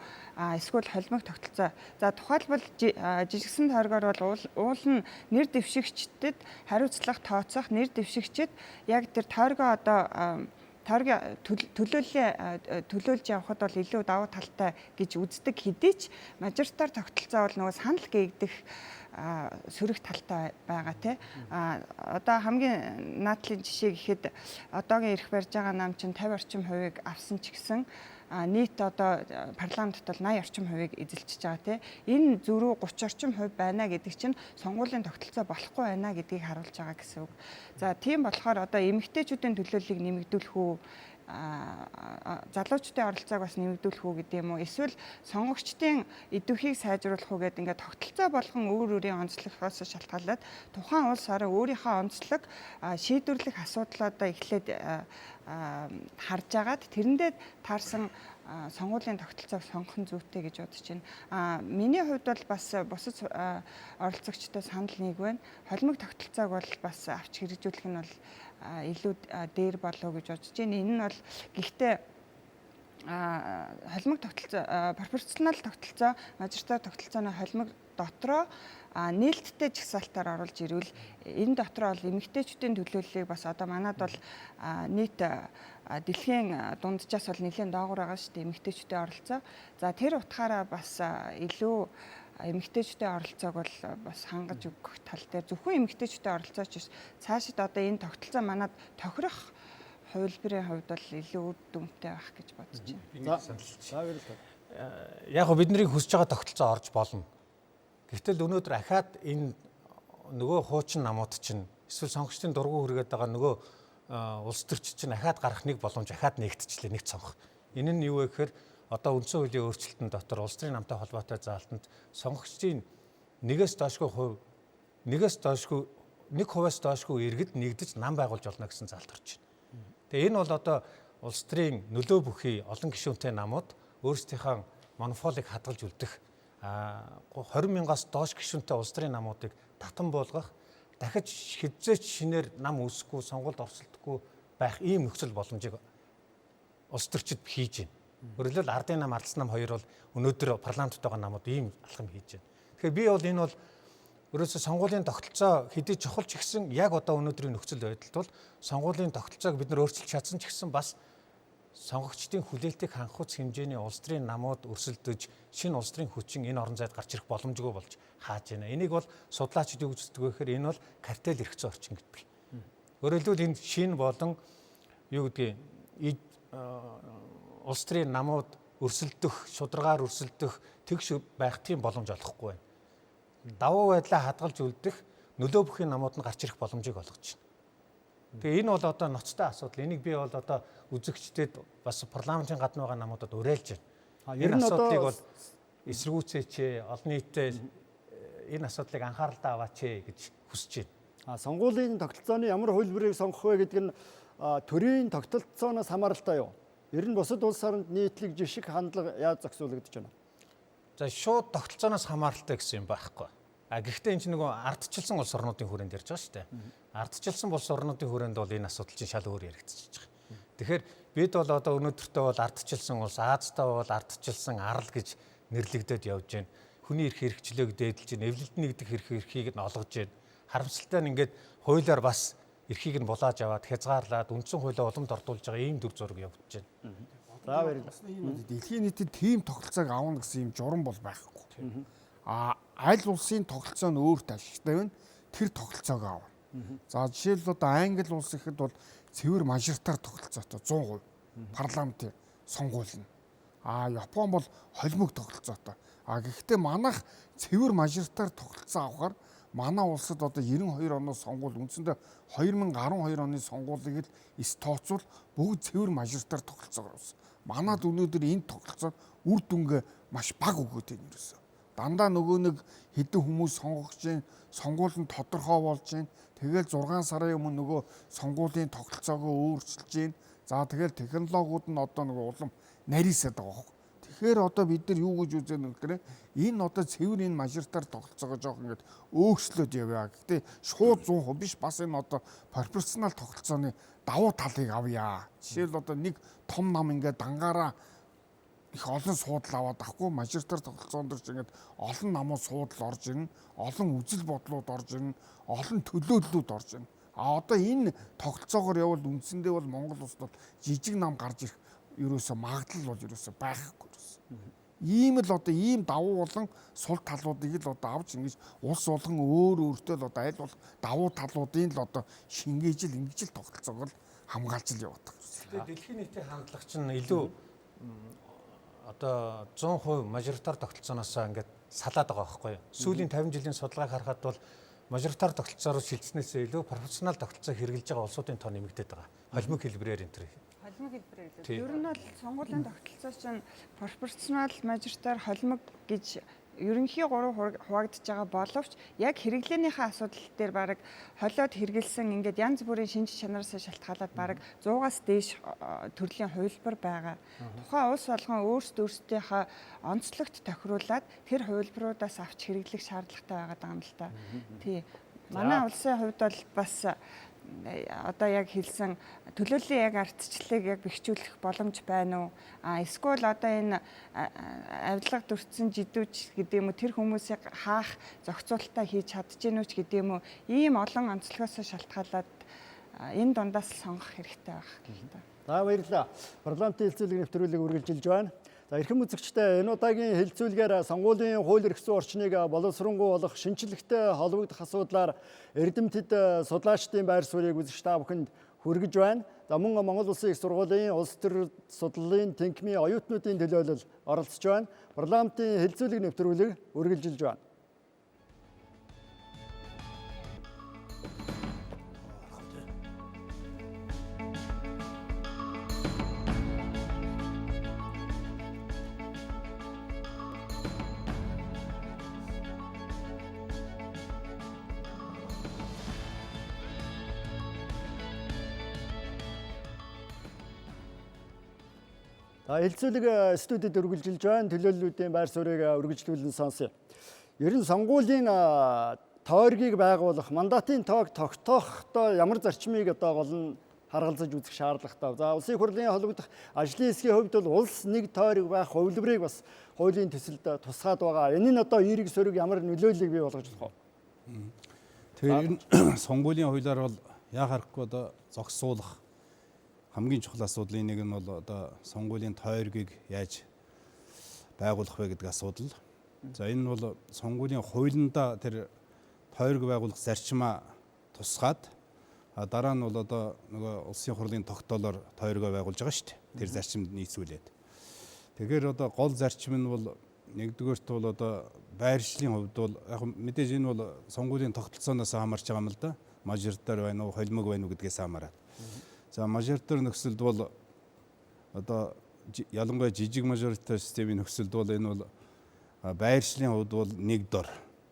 эсвэл холимог тогтолцоо. За тухайлбал жижигсэн тойргоор бол уул нь нэр дэвшигчдэд хариуцлага тооцох, нэр дэвшигчид яг тэр тойргоо одоо төлөөлж явахад бол илүү давуу талтай гэж үздэг хэдий ч мажоритар тогтолцоо бол нөгөө санал гээгдэх сөрөг талтай байгаа тий. Одоо хамгийн наадлын жишээ гэхэд одоогийн эрх барьж байгаа нам чинь 50 орчим хувийг авсан ч гэсэн нийт одоо парламентт бол 80 орчим хувийг эзэлчихэж байгаа тий. Энэ зөрүү 30 орчим хувь байна гэдэг чинь сонгуулийн тогтолцоо болохгүй байна гэдгийг харуулж байгаа гэсэн үг. За тийм болохоор одоо эмэгтэйчүүдийн төлөөллийг нэмэгдүүлэх үү, залуучдын оролцоог бас нэмэгдүүлэх үү гэдэг юм уу, эсвэл сонгогчдын идэвхийг сайжруулах уу гэдэг ингээд тогтолцоо болгон өөр өөрийн онцлогоос шалтгаалаад тухайн улс орон өөрийнхөө онцлог шийдвэрлэх асуудлуудаа эхлээд харж агаад тэрэндээ таарсан сонгуулийн тогтолцоог сонгох нь зүйтэй гэж бодож байна. Миний хувьд бол бас бусад оролцогчтой санал нэг байна. Холимог тогтолцоог бол бас авч хэрэгжүүлэх нь бол илүү дээр болов гэж бодож байна. Энэ нь бол гэхдээ холимог тогтолцоо, пропорционал тогтолцоо, мажоритар тогтолцооны холимог дотроо нээлттэй жагсаалтаар оруулж ирвэл энэ дотроо бол эмэгтэйчүүдийн төлөөллийг бас одоо манад бол нийт дэлхийн дунджаас бол нэлээд доогуур байгаа шүү дээ эмэгтэйчүүдийн оролцоо. За тэр утгаараа бас илүү эмэгтэйчүүдийн оролцоог бол бас хангаж өгөх тал дээр зөвхөн эмэгтэйчүүдийн оролцооч биш цаашид одоо энэ тогтолцоо манад тохирох хувилбарын хувьд бол илүү үр дүнтэй байх гэж бодож байна. Яг го бидний хүсэж байгаа тогтолцоо орж болно. Гэтэл өнөөдөр ахаад энэ нөгөө хуучин намууд чинь эсвэл сонгогчдын дургу хүргээд байгаа нөгөө улс төрч чинь ахаад гарах нэг боломж ахаад нэгтчлээ нэг цонх. Энэ нь юу вэ гэхээр одоо үндсэн хуулийн өөрчлөлтөн дотор улс төрийн намтай холбоотой заалтанд сонгогчдын нэгээс доошгүй 1%-аас доошгүй иргэд нэгдэж нам байгуулж болно гэсэн заалт орж байна. Тэгээ энэ бол одоо улс төрийн нөлөө бүхий олон гишүүнтэй намууд өөрсдийнхөө монополийг хадгалж үлдэх 20 мянгаас доош гишүүнтэй улс төрийн намуудыг татан буулгах, дахиж хэзээч шинээр нам үүсэхгүй, сонгуульд оролцохгүй байх ийм нөхцөл боломжийг улс төрчид хийж байна. Өөрөлдөл ардын нам, ардсан нам хоёр бол өнөөдөр парламентд байгаа намууд ийм алхам хийж байна. Тэгэхээр би бол энэ бол ерөөсөө сонгуулийн тогтолцоо хэдий чухал ч гэсэн яг одоо өнөөдрийн нөхцөл байдалд бол сонгуулийн тогтолцоог бид нар өөрчилж чадсан ч гэсэн бас сонгогчдын хүлээлтийг хангах хэмжээний улс төрийн намууд өрсөлдөж шинэ улс төрийн хүчин энэ орон зайд гарч ирэх боломжгүй болж хааж байна. Энийг бол судлаачид юу гэж үздэг вэ гэхээр энэ бол картел эрхцэн орчин гэдэг. Өөрөөр хэлбэл энэ шинэ болон юу гэдгийг улс төрийн намууд өрсөлдөх, шударгаар өрсөлдөх тэгш байх тийм боломж олохгүй байна. Давуу байдлаа хадгалж үлдэх нөлөө бүхий намууд нь гарч ирэх боломжийг олгож байна. Тэгээ энэ бол одоо ноцтой асуудал. Энийг би бол одоо үзэгчдэд бас парламентын гадна байгаа намуудад уриалж байна. Энэ асуудлыг бол эсэргүүцээч, олон нийтэд энэ асуудлыг анхааралтай аваач гэж хүсэж байна. Сонгуулийн тогтолцооны ямар хөлбөрийг сонгох вэ гэдэг нь төрийн тогтолцооноос хамааралтай юу? Ер нь бусад улс оронд нийтлэг жишг хандлага яаж зохицуулагдаж байна? За шууд тогтолцооноос хамааралтай гэсэн юм байхгүй. Гэхдээ энэ чинь нөгөө ардчилсан улс орнуудын хүрээнд ярьж байгаа шүү дээ. Ардчилсан улс орнуудын хүрээнд бол энэ асуудал чинь шал өөр яригдчихэж байгаа. Тэгэхээр бид бол одоо өнөөдөртөө бол ардчилсан улс, Азтай бол ардчилсан арал гэж нэрлэгдээд явж байна. Хүний эрх хэрэгчлээг дээдэлж байна. Эвлэлд нэгдэх эрхийг нь олгож байна. Харамсалтай нь ингээд хуулиар бас эрхийг нь булааж аваад хязгаарлаад үндсэн хуулиа уламд ордуулж байгаа ийм дүр зураг явагдаж байна. За баярлалаа. Дэлхийн нийтэд тийм тогтолцоог авна гэсэн юм журам бол байхгүй. Аль улсын тогтолцоо нь өөрт ашигтай байна. Тэр тогтолцоог авна. За жишээлбэл одоо Англи улс ихэд бол цэвэр мажоритар тогтолцоотой 100% парламентын сонгууль нь. Япон бол холимог тогтолцоотой. Гэхдээ манайх цэвэр мажоритар тогтолцоо авахаар манай улсад одоо 92 оноос сонгуул үндсэндээ 2012 оны сонгуулийг л тооцвол бүгд цэвэр мажоритар тогтолцоогоор авсан. Манад өнөөдөр энэ тогтолцоод үр дүнгээ маш бага өгөөд байна ерөөсөө. Дандаа нөгөө нэг хэдэн хүмүүс сонгогч जैन, сонгуулийн тодорхой болж जैन. Тэгэл 6 сарын өмнө нөгөө сонгуулийн тогтолцоогоо өөрчилж जैन. За тэгэл технологиуд нь одоо нөгөө улам нарийсаад байгаа. Тэгэхээр одоо бид нар юу гэж үзэх вэ гэхээр энэ одоо цэвэр энэ мажоритар тогтолцоогоо жоох ингээд өөрчлөөд явъя. Гэхдээ шууд 100% биш, бас энэ одоо пропорционал тогтолцооны давуу талыг авъя. Жишээл одоо нэг том нам ингээд дангаараа их олон суудал аваад авахгүй мажоритар тогтолцоон дээр ч ингээд олон намууд суудал орж ирнэ, олон үзэл бодлууд орж ирнэ, олон төлөөллүүд орж ирнэ. Одоо энэ тогтолцоогоор явбал үндсэндээ бол Монгол улсад бол жижиг нам гарч ирэх ерөөсө магадлал бол ерөөсө байхгүй ерөөсө. Ийм л одоо ийм давуу болон сул талуудыг л одоо авч ингэж улс болгон өөртөө л одоо аль бол давуу талуудын л одоо шингээж л ингэж л тогтолцоог л хамгаалж л яваад байгаа. Тэгээд дэлхийн нийтийн хандлага чинь илүү одоо 100% мажоритар тогтолцооноос ингээд салаад байгаа байхгүй юу? Сүүлийн 50 жилийн судалгааг харахад бол мажоритар тогтолцоор шилжснээс илүү пропорционал тогтолцоо хэрэгжилж байгаа улсуудын тоо нэмэгдээд байгаа. Холимог хэлбэрээр энэ төр. Холимог хэлбэрээр л. Ер нь бол сонгуулийн тогтолцоо чинь пропорционал, мажоритар, холимог гэж ерөнхий 3 хуваагдж байгаа боловч яг хэрэглээнийхээ асуудал дээр баг холиод хэрэгэлсэн ингээд янз бүрийн шинж чанараас шалтгаалаад баг 100-аас дээш төрлийн хувилбар байгаа. Тухайн улс болгон өөрсдийнхөө онцлогт тохируулаад тэр хувилбаруудаас авч хэрэглэх шаардлагатай байгаа юм л та. Тий. Манай улсын хувьд бол бас одоо яг хэлсэн төлөөллийн яг ардчлалыг яг бэхжүүлэх боломж байна уу? Эсвэл одоо энэ авилга дүрцэн жидүүч гэдэг юм уу тэр хүмүүсийг хаах зохицуулалтаа хийж чадчихэв ч гэдэг юм уу? Ийм олон онцлогоос шалтгаалаад энэ дундаас сонгох хэрэгтэй байх. За баярлалаа. Парламентын хэлэлцүүлэг нэвтрүүлэг үргэлжилж байна. За эрхэм үзэгчдээ энэ удаагийн хэлэлцүүлгээр сонгуулийн хууль эрх зүйн орчныг боловсронгуй болох шинэчлэхтэй холбогдох асуудлаар эрдэмтэд судлаачдын байр суурийг үзэгч та бүхэнд хүргэж байна. За мөн Монгол Улсын их сургуулийн улс төр судлалын тэнхимийн оюутнуудын төлөөлөл оролцож байна. Парламентын хэлэлцүүлэг нэвтрүүлэг үргэлжилж байна. Хэлэлцүүлэг студид үргэлжилж байна. Төлөөллүүдийн байр суурийг үргэлжлүүлэн сонсъё. Ер нь сонгуулийн тойргийг байгуулах, мандатын тоог тогтоохдоо ямар зарчмыг одоо гол нь харгалзаж үзэх шаардлагатай. За улсын хурлын холбогдох ажлын хэсгийн хувьд бол улс нэг тойрог байх хувилбарыг бас хуулийн төсөлд тусгаад байгаа. Энэ нь одоо эерэг сөрөг ямар нөлөөллийг бий болгож болох вэ? Тэгэхээр сонгуулийн хуулиар бол яа харахгүй одоо зогсуулах хамгийн чухал асуудлын нэг нь бол одоо сонгуулийн тойргийг яаж байгуулах вэ гэдэг асуудал. За энэ бол сонгуулийн хуулиндаа тэр тойрог байгуулах зарчмаа тусгаад дараа нь бол одоо нөгөө улсын хурлын тогтоолоор тойрогоо байгуулж байгаа шүү дээ. Тэр зарчимд нийцүүлээд. Тэгэхээр одоо гол зарчим нь бол нэгдүгээрт бол одоо байршлын хувьд бол яг мэдээж энэ бол сонгуулийн тогтолцооноос хамаарч байгаа юм л да. Мажоритар байна уу, холимог байна уу гэдгээс хамаарат. За мажоритар нөхцөлд бол одоо ялангуяа жижиг мажоритар системийн нөхцөлд бол энэ бол байршлын хувьд бол нэг дор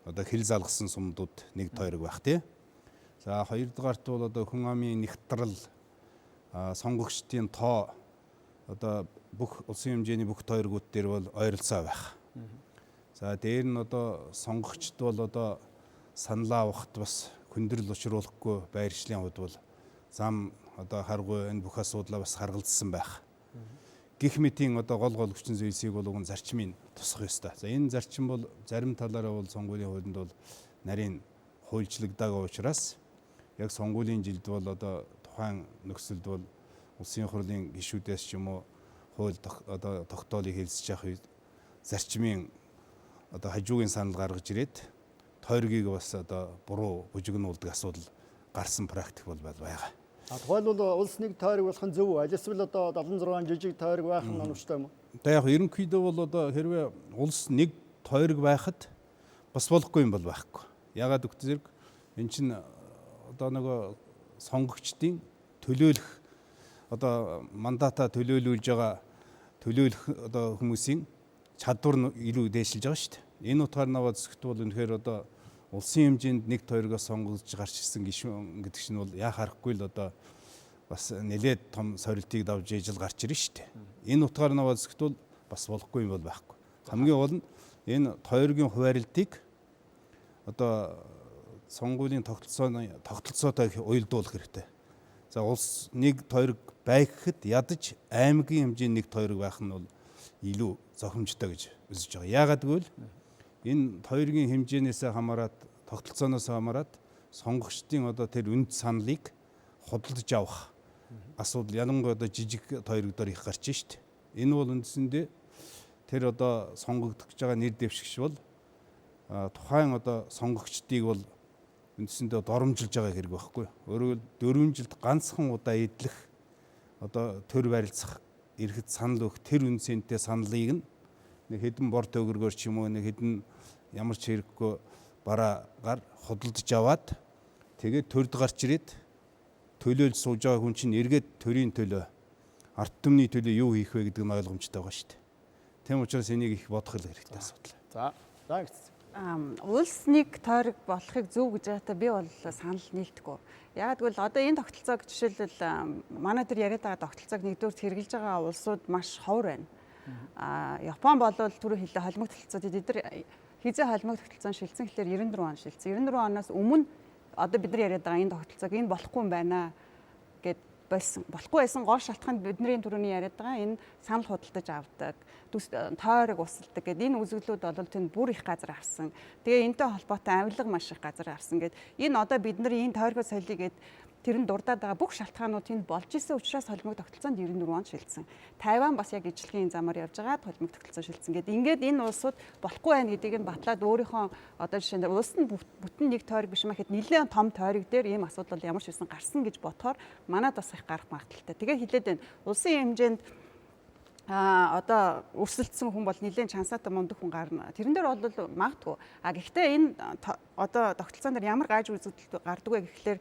одоо хэл залгасан сумдууд нэг тойрог байх тий. За хоёрдугаарт бол одоо хүн амын нэгтрал сонгогчдын тоо одоо бүх улсын хэмжээний бүх тойргууд дээр бол ойролцоо байх. За дээр нь одоо сонгогчд бол одоо саналаа авахд бас хүндрэл учруулахгүй байршлын хувьд бол зам одоо харгуй энэ бүх асуудлаа бас харгалзсан байх. Гэх мэтийн одоо гол хүчин зүйлсийг бол уг зарчмын тусах ёстой. За энэ зарчим бол зарим талаараа бол сонгуулийн хуулинд бол нарийн хуульчлагдаагаа учраас яг сонгуулийн жилд бол одоо тухайн нөхцөлд бол улсын хурлын гишүүдээс ч юм уу хууль одоо тогтоолыг хэлэлцэж явах үед зарчмын одоо хажуугийн санал гаргаж ирээд тойргийг бас одоо буруу бүжигнүүлдэг асуудал гарсан практик бол байгаа. Тухайлбал улс нэг тойрог болох нь зөв үү? Аль эсвэл одоо 76 жижиг тойрог байх нь оновчтой юм уу? Одоо яг ерөнхийдөө бол одоо хэрвээ улс нэг тойрог байхад бас болохгүй юм бол байхгүй. Ягаад гэвэл зэрэг эн чинь одоо нөгөө сонгогчдын төлөөлөх одоо мандатаа төлөөлүүлж байгаа төлөөлөх одоо хүмүүсийн чадвар нь илүү дээшилж байгаа шүү дээ. Энэ утгаар наваад зөвхөн бол үнэхээр одоо улсын хэмжээнд нэг тойрогоос сонгогдож гарч ирсэн гишүүн гэдэг чинь бол яа харахгүй л одоо бас нэлээд том сорилтыг давж ижил гарч ирнэ шүү дээ. Энэ утгаар наваад зөвхөн бас болохгүй юм бол байхгүй. Хамгийн гол нь энэ тойргийн хуваарлтыг одоо сонгуулийн тогтолцоотой уялдуулах хэрэгтэй. За улс нэг тойрог байх гэхэд ядаж аймгийн хэмжээний нэг тойрог байх нь бол илүү зохимжтой гэж үзэж байгаа. Яагаад гэвэл энэ тойргийн хэмжээнээс хамаарат тогтолцооноос хамаарат сонгогчдын одоо тэр үнд саналыг худалдаж авах асуудал ялангуяа одоо жижиг тойрогдоор их гарч шít. Энэ бол үндсэндээ тэр одоо сонгогдож байгаа нэр дэвшигч бол тухайн одоо сонгогчдыг бол үндсэндээ доромжилж байгаа хэрэг байхгүй. Өөрөөр хэлбэл 4 жилд ганцхан удаа эдлэх одоо төр барилцах ирэхэд санал өгөх тэр үнцэнтэй саналыг нэг хэдэн бор төгрөгөөр ч юм уу нэг хэдэн ямар ч хэрэггүй бараагаар худалдаж аваад тэгээд төрд гарч ирээд төлөөлж сууж байгаа хүн чинь эргээд төрийн төлөө ард түмний төлөө юу хийх вэ гэдэг нь ойлгомжтой байгаа шүү дээ. Тийм учраас энийг их бодох хэрэгтэй асуудал. За улс нэг тойрог болохыг зөв гэж байхдаа би бол санал нийлдэхгүй. Яг гэвэл одоо энэ тогтолцоог жишээлбэл манай дээр яриад байгаа тогтолцоог нэгдүгээр хэрэгжилж байгаа улсууд маш ховор байна. Япон бол түрүү хэлээ холимог тогтолцоод бид нар хизээ холимог тогтолцоон шилжсэн гэхээр 94 он шилжсэн. 94 оноос өмнө одоо бид нар яриад байгаа энэ тогтолцоог энэ болохгүй юм байна гэд болсон. Болохгүй байсан гол шалтгаан бидний түрүүний яриад байгаа энэ санал худалдаж авдаг, тойрог усалдаг гэдэг энэ үзэгдлүүд бол тэнд бүр их газар авсан. Тэгээ энэтэй холбоотой авилга маш их газар авсан гэд энэ одоо бид нар энэ тойрогоо солиё гэд тэр нь дурдаад байгаа бүх шалтгаанууд тэнд болж исэн учраас холимог тогтолцоонд 94 онд шилжсэн. Тайван бас яг ижлэгийн замаар явж байгаа холимог тогтолцоо шилжсэн гэд ингээд энэ улсууд болохгүй байх гэдгийг нь батлаад өөрийнхөө одоо жишээ нь улс нь бүтэн нэг тойрог биш мэхэд нэлээд том тойрог дээр ийм асуудал ямар ч байсан гарсан гэж бодохоор манад бас их гарах магадaltaй. Тэгээ хэлээд байна. Улсын хэмжээнд одоо өрсөлдсөн хүн бол нэлээд чансаатай мундаг хүн гарна. Тэрэн дээр бол магадгүй. Гэхдээ энэ одоо тогтолцоон дээр ямар гайж үзэгдэл гардаг вэ гэхлээр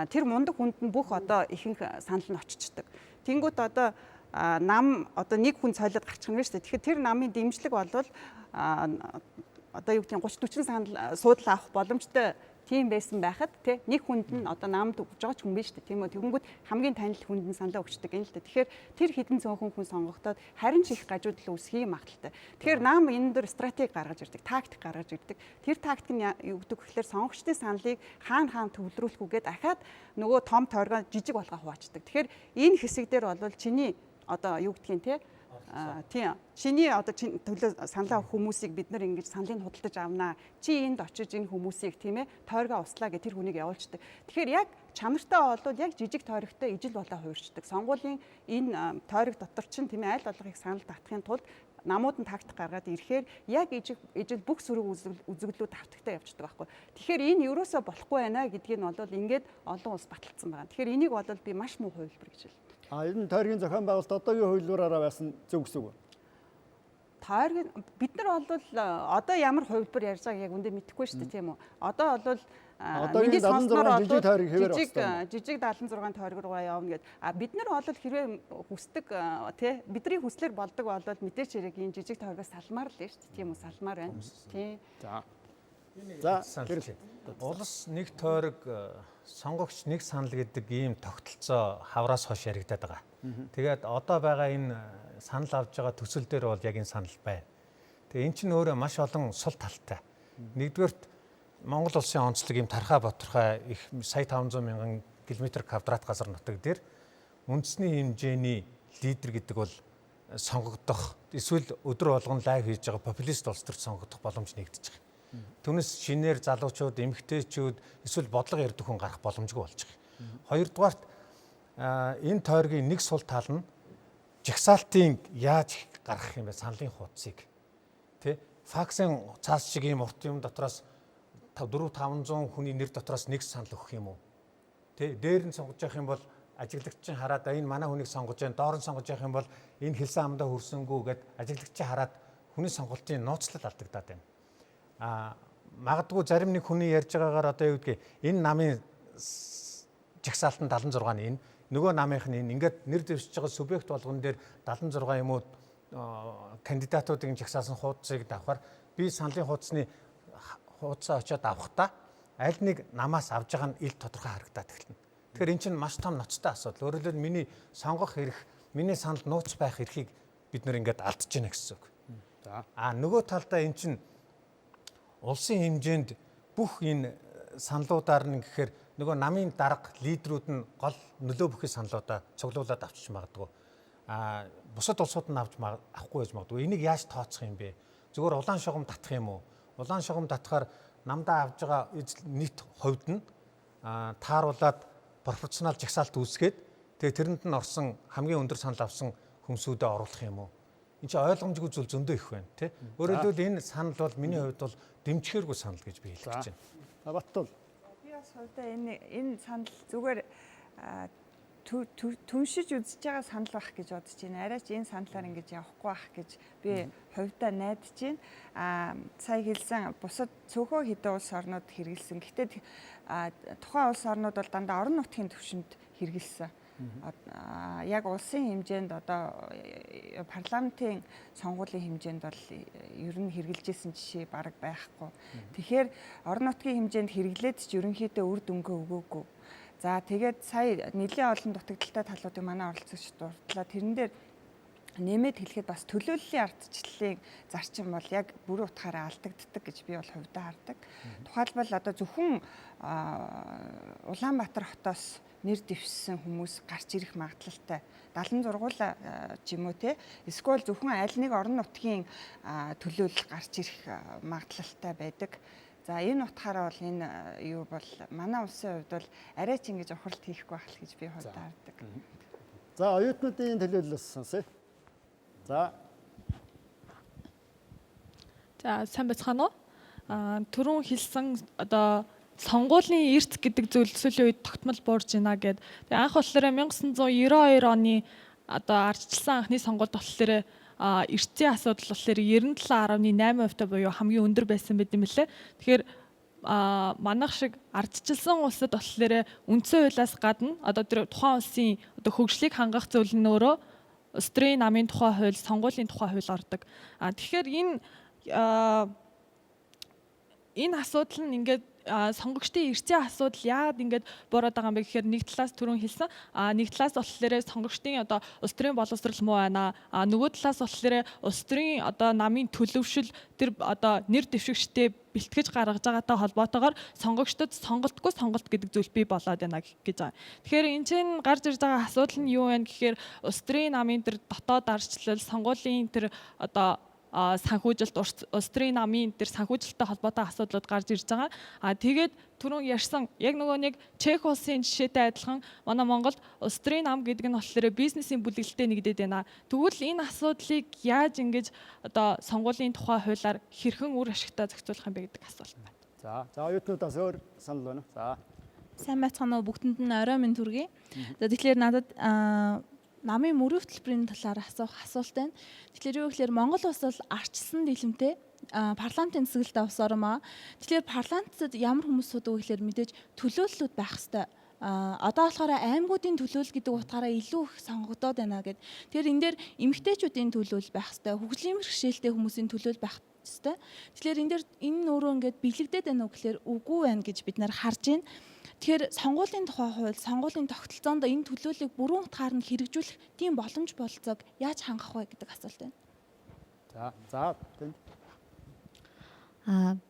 тэр мундаг хүнд нь бүх одоо ихэнх санал нь очичдаг. Тэнгүүт одоо нам одоо нэг хүн цойлоод гарчих нь шүү дээ. Тэгэхээр тэр намын дэмжлэг бол одоо юу гэдэг нь 30-40 санал суудлаа авах боломжтой тийм байсан байхад тий нэг хүнд нь одоо намд өгж байгаа ч хүн биш үү тийм үү тэгэнгүүт хамгийн танил хүнд нь саналаа өгчдөг юм л дээ. Тэгэхээр тэр хідэн цөөхөн хүн сонгогдоод харин ч их гажуудлал үүсэх юм магадaltaй. Тэгэхээр нам энэ дөр стратеги гаргаж ирдэг, тактик гаргаж ирдэг. Тэр тактик нь юу гэдэг гэхээр сонгогчдын саналыг хаана төвлөрүүлэхгүйгээд дахиад нөгөө том тойргоо жижиг болгоо хуваачдаг. Тэгэхээр энэ хэсэг дээр бол чиний одоо юу гэдгийг тий тийм чиний одоо төлөө саналаа авах хүмүүсийг бид нар ингэж саналыг худалдаж авнаа. Чи энд очиж энэ хүмүүсийг тийм ээ тойргоо услаа гэх тэр хүнийг явуулчихдаг. Тэгэхээр яг чанартай бол яг жижиг тойрогтой ижил болоо хуурчдаг. Сонгуулийн энэ тойрог дотор чинь тийм ээ аль болгохыг санал татахын тулд намууд нь тактик гаргаад ирэхээр яг ижил бүх сөрөг үзэгдлүүд давтагтай явчихдаг байхгүй. Тэгэхээр энэ ерөөсөө болохгүй байна гэдгийг нь бол ингээд олон улс баталсан байгаа. Тэгэхээр энийг бол би маш муу хувилбар гэж хэлнэ. Энэ тойргийн зохион байгуулалт одоогийн хувилбараараа байсан зөв гэсэн үг. Тойрог бид нар бол одоо ямар хувилбар ярьж байгааг яг үндэ мэдэхгүй шүү дээ тийм үү. Одоо бол миний сонсноор жижиг тойрог хэвээр байна. Жижиг 76 тойрог руугаа явна гэд. Бид нар бол хэрвээ хүсдэг тий бидний хүслээр болдог бол мэдээч хэрэг энэ жижиг тойрогоос салмаар л шүү дээ тийм үү салмаар байна. Тий. За улс нэг тойрог сонгогч нэг санал гэдэг ийм тогтолцоо хавраас хойш яригадаад байгаа. Тэгээд одоо байгаа энэ санал авж байгаа төсөл дээр бол яг энэ санал байна. Тэгээ эн чинь өөрөө маш олон сул талтай. Нэгдүгээрт Монгол улсын онцлог ийм тархаа боторхой их сая 500 мянган км квадрат газар нутаг дээр үндэсний хэмжээний лидер гэдэг бол сонгогдох эсвэл өдөр болгон лайв хийж байгаа популист улс төрт сонгогдох боломж нэгдэж байгаа. Түүнээс шинээр залуучууд, эмэгтэйчүүд эсвэл бодлого ярьдаг хүн гарах боломжгүй болж байгаа. Хоёрдугаарт энэ тойргийн нэг сул тал нь жагсаалтын яаж гаргах юм бэ? Саналын хуудсыг. Тэ? Факсын цаас шиг ийм урт юм дотроос 400-500 хүний нэр дотроос нэг санал өгөх юм уу? Тэ? Дээр нь сонгож явах юм бол ажиглагчийн хараад энэ манай хүнийг сонгож जैन доор нь сонгож явах юм бол энэ хэлсэн амдаа хүрсэнгүү гэд ажиглагчийн хараад хүний сонголтын нууцлал алдагдаад байна. Магадгүй зарим нэг хүний ярьж байгаагаар одоо юу гэдгийг энэ намын жагсаалтан 76-ны энэ нөгөө намынх нь энэ ингээд нэр дэвшиж байгаа субъект болгон дээр 76 юм уу кандидатуудын жагсаасан хуудсыг давхаар би саналын хуудсаа очиод авахдаа аль нэг намаас авж байгаа нь ил тодорхой харагдаад эхэлнэ. Тэгэхээр эн чинь маш том ноцтой асуудал. Өөрөөр хэлбэл миний сонгох эрх, миний санал нууц байх эрхийг бид нэр ингээд алдаж байна гэсэн үг. Нөгөө талдаа эн чинь улсын хэмжээнд бүх энэ саналуудаар нь гэхээр нөгөө намын дарга лидерүүд нь гол нөлөө бүхий саналуудаа цуглуулад авчиж магадгүй. Бусад улсууд нь авахгүй байж магадгүй. Энийг яаж тооцох юм бэ? Зүгээр улаан шугам татах юм уу? Улаан шугам татахаар намдаа авж байгаа нийт хувьд нь тааруулаад пропорционал жагсаалт үүсгээд тэгээ тэрэнд нь орсон хамгийн өндөр санал авсан хүмүүсүүдэд оруулах юм уу? Энд чинь ойлгомжгүй зүйл зөндөө их байна, тий? Өөрөөр хэлбэл энэ санал бол миний хувьд бол дэмжихээргүй санал гэж би хэлж байна. Баттул. Би бас хувьдаа энэ санал зүгээр түншиж үзэж байгаа санал байх гэж бодож байна. Арайч энэ саналаар ингэж явахгүй байх гэж би хувьдаа найдаж байна. Сая хэлсэн бусад цөөхөн хэдэн улс орнууд хэрэгэлсэн. Гэхдээ тухайн улс орнууд бол дандаа орон нутгийн түвшинд хэрэгэлсэн. Яг улсын хэмжээнд одоо парламентын сонгуулийн хэмжээнд бол ер нь хэрэгжилжсэн жишээ бараг байхгүй. Тэгэхээр орон нутгийн хэмжээнд хэрэглээд ч ерөнхийдөө үр дүнгээ өгөөгүй. За тэгээд сая нэлээд олон дутагдaltaй талуудыг манай оролцогч дурдлаа. Тэрэн дээр нэмээд хэлэхэд бас төлөөллийн ардчлалын зарчим бол яг бүр утгаараа алдагддаг гэж би бол хувьдаа хардаг. Тухайлбал одоо зөвхөн Улаанбаатар хотоос нэр дэвшсэн хүмүүс гарч ирэх магадлалтай 76 ч юм уу те эсвэл зөвхөн аль нэг орон нутгийн төлөөлөл гарч ирэх магадлалтай байдаг. За энэ утгаараа бол энэ юу бол манай улсын хувьд бол арай ч ингэж ухралт хийхгүй байх гэж би хувьдаа хардаг. За оюутнуудын төлөөллөөс сонсъё. За сайн байцгаана уу? Түрүүн хэлсэн одоо сонгуулийн эрт гэдэг зүйл сүүлийн үед тогтмол буурж байна гэд. Тэгээ анх болохоор 1992 оны одоо ардчилсан анхны сонгуульд болохоор эртний асуудал болохоор 97.8% та буюу хамгийн өндөр байсан байт юм лээ. Тэгэхээр манайх шиг ардчилсан улсад болохоор үндсэн хуулиас гадна одоо тэр тухайн улсын одоо хөгжлийг хангах зүйл нь өөрөө улс төрийн намын тухай хууль, сонгуулийн тухай хууль ордог. Тэгэхээр энэ асуудал нь ингээд сонгогчдын эрчийн асуудал яагаад ингээд буураад байгаа юм бэ гэхээр нэг талаас түрүүн хэлсэн нэг талаас болохоор сонгогчдын одоо улс төрийн боловсрол муу байна. Нөгөө талаас болохоор улс төрийн одоо намын төлөвшил тэр одоо нэр дэвшигчтэй бэлтгэж гаргаж байгаатай холбоотойгоор сонгогчдод сонголтгүй сонголт гэдэг зүйл бий болоод байна гэж байгаа. Тэгэхээр энэ чинь гарч ирж байгаа асуудал нь юу вэ гэхээр улс төрийн намын тэр дотоод ардчлал, сонгуулийн тэр одоо санхүүжилт улс төрийн намын тэр санхүүжилттэй холбоотой асуудлууд гарч ирж байгаа. Тэгээд түрүүн ярьсан яг нөгөө нэг Чех улсын жишээтэй адилхан манай Монголд улс төрийн нам гэдэг нь болохоор бизнесийн бүлэглэлтэй нэгдээд байна. Тэгвэл энэ асуудлыг яаж ингэж одоо сонгуулийн тухай хуулиар хэрхэн үр ашигтай зохицуулах юм бэ гэдэг асуулт байна. За оюутнуудаас өөр санал байна. За сайн байцгаана уу, бүгдэнд нь орой минь төргий. За тэгэхээр надад намын мөрийн хөтөлбөрийн талаар асуух асуулт байна. Тэгэхээр юу гэхээр Монгол улс бол ардчилсан нийлэмтэй парламентын засаглалтай улс орн маа. Тэгэхээр парламентд ямар хүмүүс суудаг вэ гэхээр мэдээж төлөөллүүд байх хэвээр. Одоо болохоор аймагуудын төлөөлөл гэдэг утгаараа илүү их сонгогдоод байна гэд. Тэгэхээр энэ дээр эмэгтэйчүүдийн төлөөлөл байх хэвээр, хөгжлийн бэрхшээлтэй хүмүүсийн төлөөлөл байх хэвээр. Тэгэхээр энэ дээр энэ өөрөө ингээд биелэгдээд байна уу гэхээр үгүй байна гэж бид нар харж байна. Тэгэхээр сонгуулийн тухай хууль, сонгуулийн тогтолцоонд энэ төлөөллийг бүрэн утгаар нь хэрэгжүүлэх тийм боломж бололцоог яаж хангах вэ гэдэг асуулт байна. За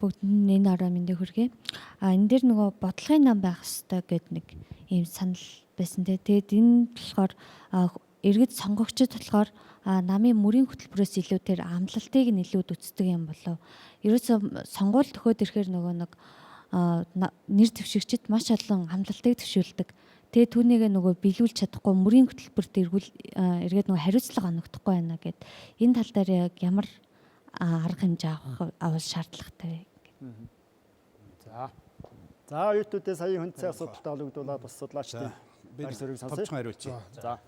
бүгдэнд энэ орой мэндийг хүргэе. Энэ дээр нөгөө бодлогын нам байх ёстой гэдэг нэг ийм санал байсан те. Тэгээд энэ болохоор иргэд сонгогчид болохоор намын мөрийн хөтөлбөрөөс илүү тэр амлалтыг нь илүү үздэг юм болов. Ерөөсөө сонгуул төхөөд ирэхээр нөгөө нэг нэр дэвшигчид маш олон амлалтыг төвшүүлдэг. Тэгээ түүнийг нөгөө биелүүлж чадахгүй мөрийн хөтөлбөрт эргээд нөгөө хариуцлага оногдохгүй байна гэд. Энэ тал дээр яг ямар арга хэмжээ авах шаардлагатай вэ? За оюутнуудын сая хүнцэн асуудалтай холбогдуулаад бас судлаачдын Сөрөг сонсъё. товчхон хариулчих. За.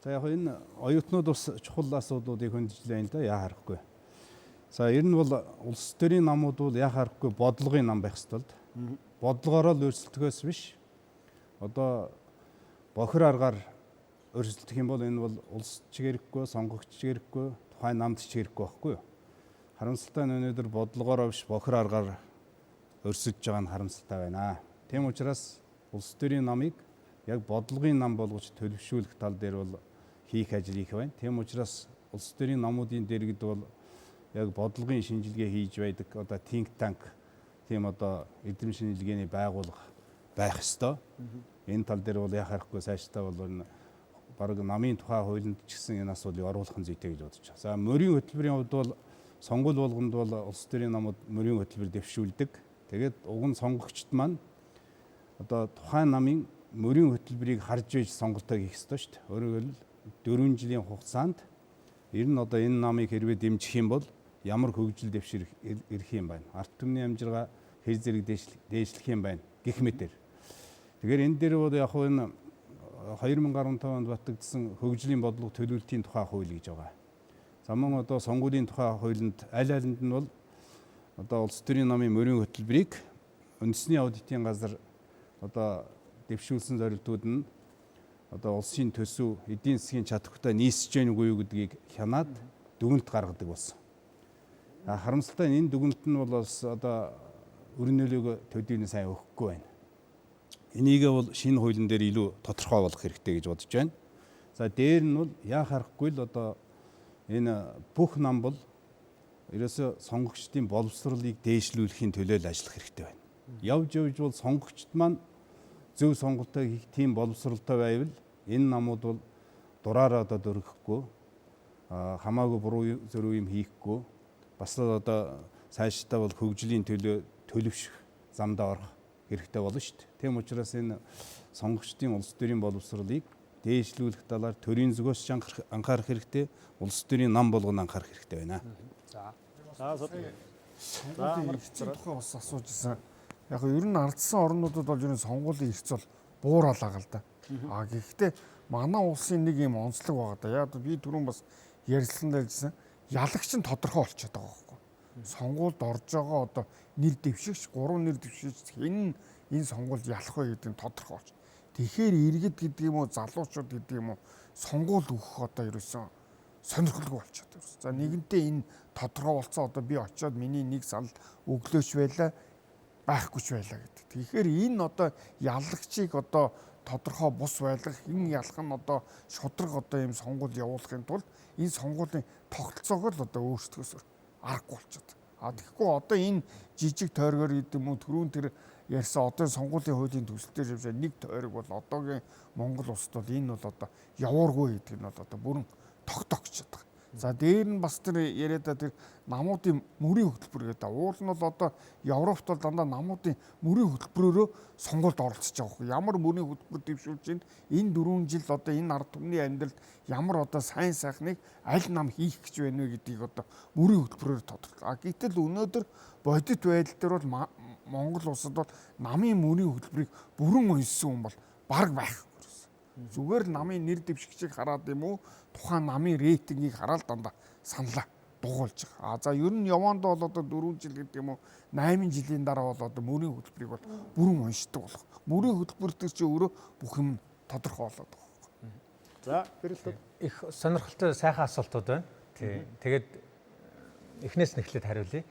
За яг энэ оюутнууд бас чухал асуудлуудыг хөндөжлээ энэ яа харахгүй. За ер нь бол улс төрийн намууд бол яа харахгүй бодлогын нам байх ёстой л. Бодлогоороо л өөрчлөлтгөөс биш. Одоо бохир аргаар өөрчлөлтөх юм бол энэ бол улс чигээрхгүй, сонгогч чигээрхгүй, тухайн намд чигээрхгүй байхгүй юу? Харамсалтай нь өнөөдөр бодлогоороо биш бохир аргаар өрсөж байгаа нь харамсалтай байна. Тийм учраас улс төрийн намыг яг бодлогын нам болгож төлөвшүүлэх тал дээр бол хийх ажил их байна. Тийм учраас улс төрийн намуудын дэргэд бол яг бодлогын шинжилгээ хийж байдаг одоо think tank тийм одоо эдгэрийн шинжилгээний байгууллага байх ёстой. Энэ тал дээр бол яхахгүй сайжтай бол энэ бараг намын тухай хуулинд ч гэсэн энэ асуудлыг оруулах нь зүйтэй гэж бодож байна. За мөрийн хөтөлбөрийн хувьд бол сонгуул болгонд бол улс төрийн намууд мөрийн хөтөлбөр дэвшүүлдэг. Тэгээд уг нь сонгогчд маань одоо тухайн намын мөрийн хөтөлбөрийг харж байж сонголтоо хийх ёстой шүү дээ. Өөрөөр хэлбэл 4 жилийн хугацаанд ер нь одоо энэ намыг хэрвээ дэмжих юм бол ямар хөгжил дэвшир ирэх юм байна. Ард түмний амжиргаа хэр зэрэг дээшлэх юм байна гэх мэтэр. Тэгэхээр энэ дээр бол яг энэ 2015 онд батлагдсан хөгжлийн бодлого төлөвлөлтийн тухай хууль гэж байгаа. За мөн одоо сонгуулийн тухай хуулинд аль алинд нь бол одоо улс төрийн намын мөрийн хөтөлбөрийг үндэсний аудитын газар одоо дэвшүүлсэн зорилтууд нь одоо улсын төсөв эдийн засгийн чадхтай нийсэж гэнэ үгүй юу гэдгийг хянаад дүгнэлт гаргадаг болсон. Харамсалтай нь энэ дүгнэлт нь бол бас одоо өрн нөлөөгөө төдийний сайн өгөхгүй байна. Энийг бол шинэ хуулийн дээр илүү тодорхой болгох хэрэгтэй гэж бодож байна. За дээр нь бол яа харахгүй л одоо энэ бүх нам бол ерөөсө сонгогчдын боловсролыг дээшлүүлэхийн төлөө л ажиллах хэрэгтэй байна. Явж бол сонгогчд маань зөв сонголтоо хийх тийм боловсролтой байвал энэ намууд бол дураараа одоо дөрөхгүй хамаагүй буруу зөрүү юм хийхгүй бас одоо цаашдаа бол хөгжлийн төлөө төлөвшөх замдаа орох хэрэгтэй болно шүү дээ. Тийм учраас энэ сонгогчдын улс төрийн боловсролыг дээшлүүлэх талаар төрийн зүгээс анхаарах хэрэгтэй, улс төрийн нам болгоно анхаарах хэрэгтэй байна. За. Сонгуулийн эрхцээ тухай бас асууж ирсэн. Яг ер нь ардсан орнуудад бол ер нь сонгуулийн эрхц бол буурал байгаа л да. Гэхдээ манай улсын нэг юм онцлог байгаа да. Яг би түрүүн бас ярьсан дээрсэн ялагч нь тодорхой болчиход байгаа байхгүй. Сонгуульд орж байгаа одоо нэр дэвшигч, 3 нэр дэвшигч энэ сонгуульд ялах вэ гэдэг нь тодорхой болчих. Тэгэхээр иргэд гэдэг юм уу, залуучууд гэдэг юм уу сонгуул өгөх одоо ерөөсөн сонирхолгүй болчиход байна. За нэгэнтээ энэ тодорхой болцоо одоо би очиод миний нэг сал өглөөч байлаа байхгүй ч байлаа гэдэг. Тэгэхээр энэ одоо ялагчийг одоо тодорхой бус байлгах, энэ ялах нь одоо шудраг одоо ийм сонгуул явуулахын тулд энэ сонгуулийн тогтолцоог л одоо өөрсдөөс аргагүй болчиход. Тэгэхгүй одоо энэ жижиг тойргоор гэдэг юм уу түрүүн тэр ярьсан одоо сонгуулийн хуулийн төсөлтөөр явж нэг тойрог бол одоогийн Монгол улсад бол энэ бол одоо явуургүй гэдэг нь бол одоо бүрэн тогтоогчод байгаа. За дээр нь бас тэр яриад тэр намуудын мөрийн хөтөлбөр гэдэг. Уул нь бол одоо Европт бол дандаа намуудын мөрийн хөтөлбөрөөрөө сонгуульд оролцож байгаа. Ямар мөрийн хөтөлбөр дэвшүүлж байна? Энэ 4 жил одоо энэ ард түмний амьдралд ямар одоо сайн сайхныг аль нам хийх гэж байна вэ гэдгийг одоо мөрийн хөтөлбөрөөр тодорлоо. Гэтэл өнөөдөр бодит байдал дээр бол Монгол улсад бол намын мөрийн хөтөлбөрийг бүрэн уншсан хүн бол бараг байхгүй. Зүгээр л намын нэр дэвшигчийг хараад юм уу тухайн намын рейтингийг хараад дандаа саналаа дугуулж байгаа. За ер нь яванд бол одоо 4 жил гэдэг юм уу 8 жилийн дараа бол одоо мөрийн хөтөлбөрийг бол бүрэн уншдаг болох. Мөрийн хөтөлбөр төр чи өөрөө бүх юм тодорхой болоод байгаа. За хэрэглээ. Их сонирхолтой сайхан асуултууд байна. Тэгээд эхнээс нь эхлээд хариулъя.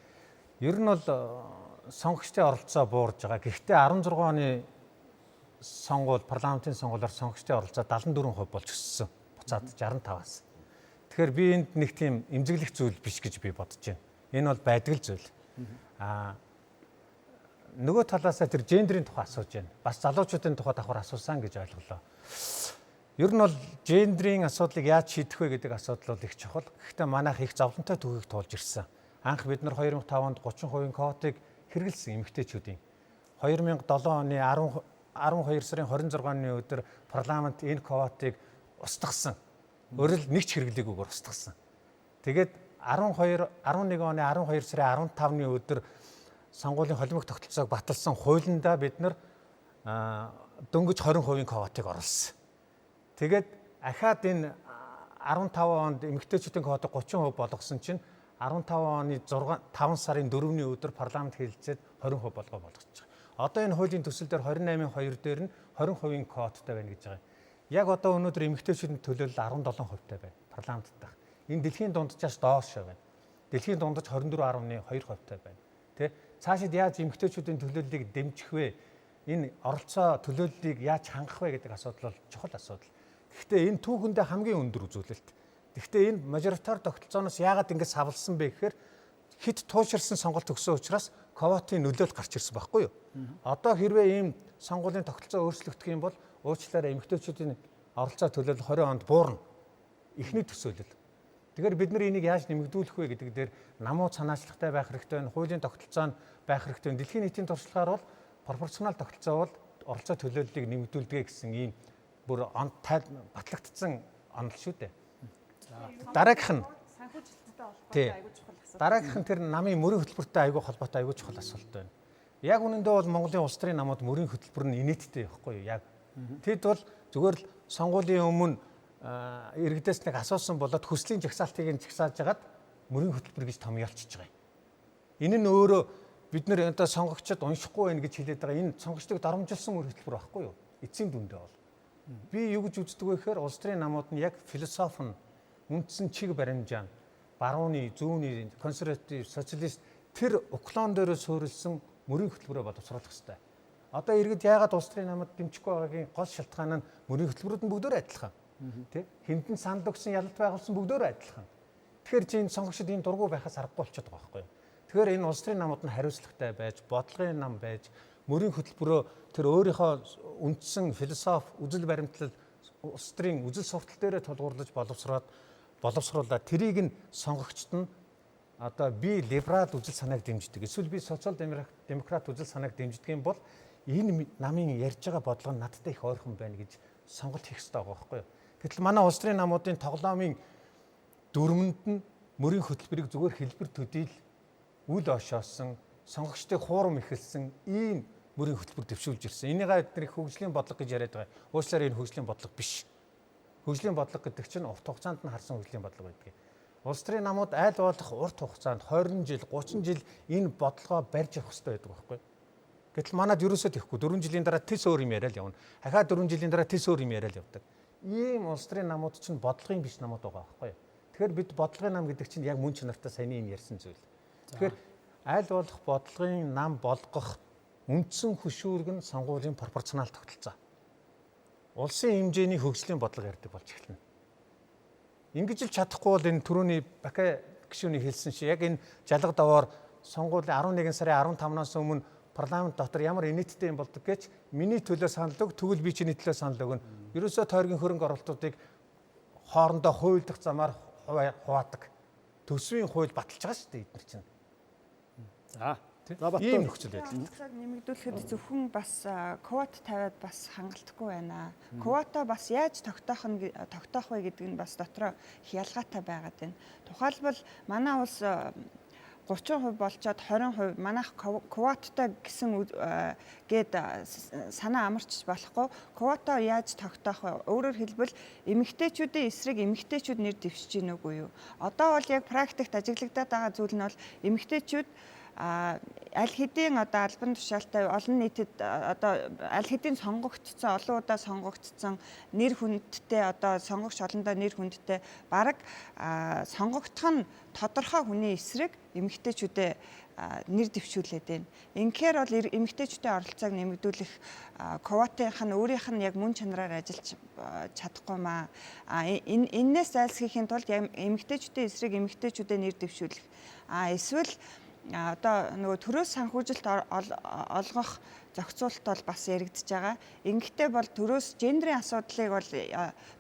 Ер нь бол сонгогчдын оролцоо буурж байгаа. Гэхдээ 16 оны парламентын сонгуулиар сонгогчдын оролцоо 74% болж өссөн. Буцаад 65-аас. Тэгэхээр би энд нэг тийм эмзэглэх зүйл биш гэж би бодож байна. Энэ бол байдаг л зүйл. Нөгөө талаасаа тэр гендерийн тухай асууж байна. Бас залуучуудын тухай давхар асуусан гэж ойлголоо. Ер нь бол гендерийн асуудлыг яаж шийдэх вэ гэдэг асуудал бол их чухал. Гэхдээ манайх их зовлонтой түүхийг туулж ирсэн. Анх бид нар 2005 онд 30% квотыг хэрэгэлсэн эмэгтэйчүүдийн. 2007 оны 12 сарын 26-ны өдөр парламент энэ квотыг устгасан. Өөрөөр нэг ч хэрэглээгүйгээр устгасан. Тэгээд 11 оны 12 сарын 15-ны өдөр сонгуулийн холимог тогтолцоог баталсан хуулиндаа бид нар дөнгөж 20% квотыг оруулсан. Тэгээд ахаад энэ 15 онд эмэгтэйчүүдийн квотыг 30% болгосон чинь 15 оны 5 сарын 4-ний өдөр парламент хэлэлцээд 20% болгочихсон. Одоо энэ хуулийн төсөл дээр 28.2 дээр нь 20% квоттой байна гэж байгаа. Яг одоо өнөөдөр эмэгтэйчүүдийн төлөөлөл 17%тай байна парламентд байх. Энэ дэлхийн дунджаас доош байна. Дэлхийн дундаж 24.2%тай байна. Тэ? Цаашид яаж эмэгтэйчүүдийн төлөөллийг дэмжих вэ? Энэ оролцоо төлөөллийг яаж хангах вэ гэдэг асуудал бол чухал асуудал. Гэхдээ энэ түүхэндээ хамгийн өндөр үзүүлэлт. Гэхдээ энэ мажоритар тогтолцооноос яагаад ингэж савлсан бэ гэхээр хит тууширсан сонголт өгсөн учраас квотын нөлөөлөл гарч ирсэн байхгүй юу? Одоо хэрвээ ийм сонгуулийн тогтолцоо өөрчлөгдөх юм бол уучлаарай эмэгтэйчүүдийн оролцоо төлөөлөл 20 онд буурна. Эхний төсөөлөл. Тэгэхээр бид нар энийг яаж нэмэгдүүлэх вэ гэдэг дээр намуу санаачлагтай байх хэрэгтэй байна. Хуулийн тогтолцоо нь байх хэрэгтэй. Дэлхийн нийтийн туршлагаар бол пропорционал тогтолцоо бол оролцоо төлөөллийг нэмэгдүүлдэг гэсэн ийм бүр батлагдсан онол шүү дээ. Дараагийнх нь дараагийнх нь тэр намын мөрийн хөтөлбөртэй аягүй холбоотой аягүй чухал асуулт байна. Яг үнэндээ бол Монголын улс төрийн намууд мөрийн хөтөлбөр нь инээдтэй байхгүй юу? Яг тэд бол зүгээр л сонгуулийн өмнө иргэдээс нэг асуусан болоод хүслийн жагсаалтыг нь жагсааж хагаад мөрийн хөтөлбөр гэж томьёолчихж байгаа юм. Энэ нь өөрөө бид нэр одоо сонгогчдод уншихгүй байх гэж хэлээд байгаа. Энэ сонгогчдыг дарамжилсан мөрийн хөтөлбөр байхгүй юу? Эцсийн дүндээ бол. Би юу гэж үздэг вэ гэхээр улс төрийн намууд нь яг философи нь үндсэн чиг баримжаа барууны, зүүнний, консерватив, социалист тэр уклон дээр суурилсан мөрийн хөтөлбөрөөр боловсруулах хэрэгтэй. Одоо иргэд яагаад улс төрийн намууд дэмжихгүй байгаагийн гол шалтгаан нь мөрийн хөтөлбөрүүд нь бүгдөө адилхан. Тэ? Хинтэн санд өгсөн ялалт байгуулсан бүгдөө адилхан. Тэгэхээр чинь сонгогчид энэ дургу байхаас аргагүй болчиход байгаа байхгүй юу? Тэгэхээр энэ улс төрийн намууд нь хариуцлагатай байж, бодлогын нам байж, мөрийн хөтөлбөрөө тэр өөрийнхөө үндсэн философи, үзэл баримтлал, улс төрийн үзэл суртал дээрээ тулгуурлаж боловсруулаад тэрийг нь сонгогчд нь одоо би либерал үзэл санааг дэмждэг. Эсвэл би социал демократ үзэл санааг дэмждэг юм бол энэ намын ярьж байгаа бодлого нь надтай их ойрхон байна гэж сонголт хийх хэрэгтэй байгаа байхгүй юу? Гэтэл манай улс төрийн намуудын тоглоомын дүрмэнд нь мөрийн хөтөлбөрийг зүгээр хэлбэр төдийл үл ошоосон, сонгогчдыг хуурам ихэлсэн ийм мөрийн хөтөлбөр дэвшүүлж ирсэн. Энийгээ бид нэг хөгжлийн бодлого гэж яриад байгаа. Уучлаарай энэ хөгжлийн бодлого биш. Хөгжлийн бодлого гэдэг чинь урт хугацаанд нь харсан хөгжлийн бодлого байдаг. Улс төрийн намууд айл болох урт хугацаанд 20 жил, 30 жил энэ бодлогоо барьж явах хэрэгтэй байдаг байхгүй. Гэтэл манад ерөөсөө тэхгүй 4 жилийн дараа тэс өөр юм яриад явна. Ахаа 4 жилийн дараа тэс өөр юм яриад явдаг. Ийм улс төрийн намууд чинь бодлогын биш намууд байгаа байхгүй. Тэгэхээр бид бодлогын нам гэдэг чинь яг мөн чанартай саяны энэ ярьсан зүйл. Тэгэхээр айл болох бодлогын нам болгох үндсэн хөшүүрэг нь сонгуулийн пропорционал тогтолцоо. Улсын хэмжээний хөгжлийн бодлого ярьдаг болж эхэлнэ. Ингэж л чадахгүй бол энэ түрүүний Бака гишүүний хэлсэн чи яг энэ жалга даваар сонгуулийн 11 сарын 15-наас өмнө парламент дотор ямар инээдтэй юм болдог гэж миний төлөө санал өг, тэгвэл би чиний төлөө санал өгнө. Ерөөсөө тойргийн хөрөнгө оруулалтуудыг хоорондоо хуйлдах замаар хуваадаг. Төсвийн хууль баталж байгаа шүү дээ эдгээр чинь. Ийм нөхцөл байдал. Цаг нэмэгдүүлэхэд зөвхөн бас квот тавиад бас хангалтгүй байна. Квота бас яаж тогтоох вэ гэдэг нь бас дотроо ялгаатай байгаад байна. Тухайлбал манай улс 30% болчоод 20% манайх квоттой гэсэн гээд санаа амарч болохгүй. Квота яаж тогтоох вэ? Өөрөөр хэлбэл эмэгтэйчүүдийн эсрэг эмэгтэйчүүд нэр дэвшиж гин үгүй юу? Одоо бол яг практикт ажиглагдаад байгаа зүйл нь бол эмэгтэйчүүд аль хэдийн одоо албан тушаалтай олон нийтэд одоо аль хэдийн сонгогдсон олон удаа сонгогдсон нэр хүндтэй одоо сонгогч олондоо нэр хүндтэй бараг сонгогдох нь тодорхой хүний эсрэг эмэгтэйчүүдэд нэр дэвшүүлээд байна. Инхээр бол эмэгтэйчүүдийн оролцоог нэмэгдүүлэх квотынх нь өөрийнх нь яг мөн чанараар ажиллаж чадахгүй маа. Эннээс зайлсхийхийн тулд эмэгтэйчүүдийн эсрэг эмэгтэйчүүдэд нэр дэвшүүлэх. Эсвэл одоо нөгөө төрөөс санхүүжилт олгох зохицуулалт бол бас яригдж байгаа. Ингэхдээ бол төрөөс гендрийн асуудлыг бол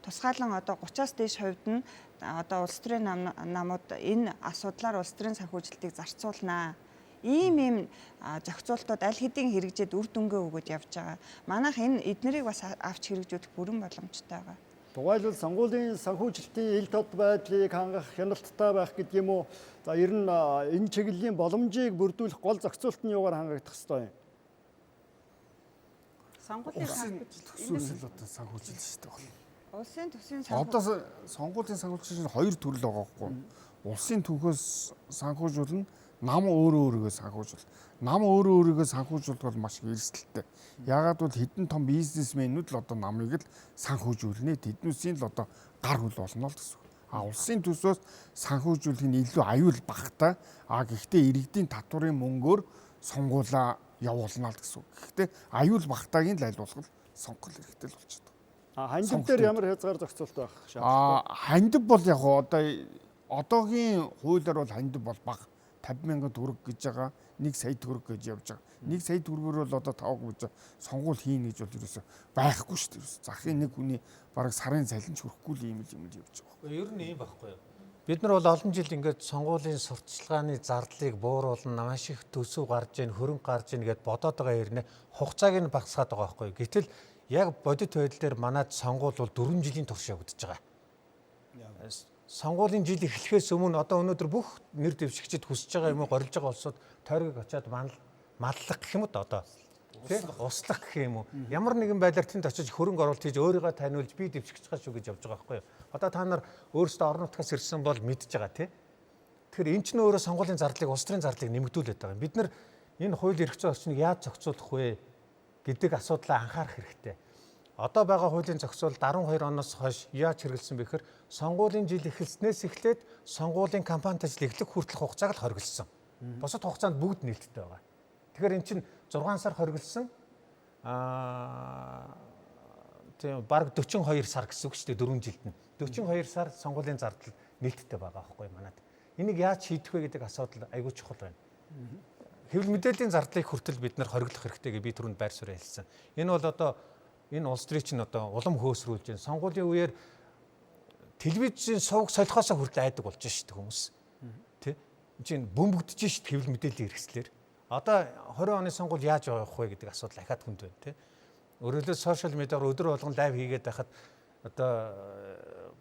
тусгаалan одоо 30-аас дээш хувьд нь одоо улс төрийн намууд энэ асуудлаар улс төрийн санхүүжилтийг зарцуулнаа. Ийм зохицуултууд аль хэдийн хэрэгжээд үр дүнгээ өгöd явж байгаа. Манайх энэ эднэрийг бас авч хэрэгжүүлэх бүрэн боломжтой байгаа. Тухайлбал сонгуулийн санхүүжилтийн ил тод байдлыг хангах хяналттай байх гэдэг юм уу? За ер нь энэ чиглэлийн боломжийг бүрдүүлэх гол зохицуулт нь юугаар хангагдах ёстой юм? сонгуулийн төсвөөс л одоо санхүүжилж шүү дээ. Улсын төсвийн Одоо сонгуулийн санхүүжилж хоёр төрөл байгаа байхгүй. Улсын түүхээс санхүүжүүлнэ, нам өөрөөгөө санхүүжүүл. Нам өөрөөгөө санхүүжүүлэх бол маш их эрсдэлтэй. Яагаад бол хэдэн том бизнесмэнүүд л одоо намыг л санхүүжүүлнэ. Тэднүүсийн л одоо гар хөл болно л гэсэн. Улсын төсвөөс санхүүжүүлэх нь илүү аюул багтай. Гэхдээ иргэдийн татварын мөнгөөр сонгуулаа явуулна л гэсэн. Гэхдээ аюул багтайг л айлуулах сонгол хэрэгтэй л болчихдог. Хандив дээр ямар хязгаар зохицуулт байх шаардлагатай? Хандив бол яг одоогийн хуулиар бол хандив бол бага 50,000 төгрөг гэж байгаа, 1 сая төгрөг гэж явж байгаа. 1 сая төгрөгөөр бол одоо 5 гэж сонгуул хийн гэж бол ерөөсөй байхгүй шүү дээ. Захын нэг хүний бараг сарын цалинч хүрэхгүй л юм явж байгаа. Ер нь ийм байхгүй юу? Бид нар бол олон жил ингээд сонгуулийн сурталчилгааны зардлыг бууруулна, маш их төсөв гарч ийн, хөрөнгө гарч ийн гэд бодоод байгаа хэрнээ хугацааг нь багасгаад байгаа байхгүй юу? Гэтэл яг бодит байдал дээр манайд сонгуул бол 4 жилийн турш явагдаж байгаа. Сонгуулийн жил эхлэхээс өмнө одоо өнөөдөр бүх нэр дэвшигчид хүсэж байгаа юм уу горилж байгаа улсууд тойрог очиад маллах гэх юм уу одоо тийм услах гэх юм уу ямар нэгэн байдлаар тэнд очиж хөрөнгө оруулалт хийж өөрийгөө таниулж би дэвшигч байгаа шүү гэж явж байгаа байхгүй юу. Одоо та нар өөрсдөө орон нутгаас ирсэн бол мэдж байгаа тийм. Тэгэхээр эн чинь өөрөө сонгуулийн зардлыг улс төрийн зардлыг нэмэгдүүлээд байгаа. Бид нар энэ хууль эрх зүйн орчныг яаж зохицуулах вэ гэдэг асуудлаа анхаарах хэрэгтэй. Одоо байгаа хуулийн зохицуул 12 оноос хойш яаж хэрэгжилсэн бэ гэхээр сонгуулийн жил эхэлснээс эхлээд сонгуулийн кампанит ажил эхлэх хүртэлх хугацааг л хоригдсан. Бусад хугацаанд бүгд нээлттэй байгаа. Тэгэхээр эн чинь 6 сар хоригдсан тийм бараг 42 сар гэсэн үг шүү дээ 4 жилд нь. 42 сар сонгуулийн зардал нээлттэй байгаа байхгүй манад. Энийг яаж шийдэх вэ гэдэг асуудал айгүй чухал байна. Хэвлэл мэдээллийн зардлыг хүртэл бид нар хориглох хэрэгтэй гэж би түрүүнд байр суурь хэлсэн. Энэ бол одоо энэ улс төрийн чинь одоо улам хөөсрүүлж байна. Сонгуулийн үеэр телевизийн сувг солихоосоо хүртэл айдаг болж шүү дээ хүмүүс. Тэ? Энд чинь бөмбөгдөж шүү дээ хэвлэл мэдээллийн хэрэгслэр. Одоо 20 оны сонгуул яаж явах вэ гэдэг асуудал ахаад хүнд байна, тэ? Өөрөлдөө сошиал медиагаар өдөр болгон лайв хийгээд байхад одоо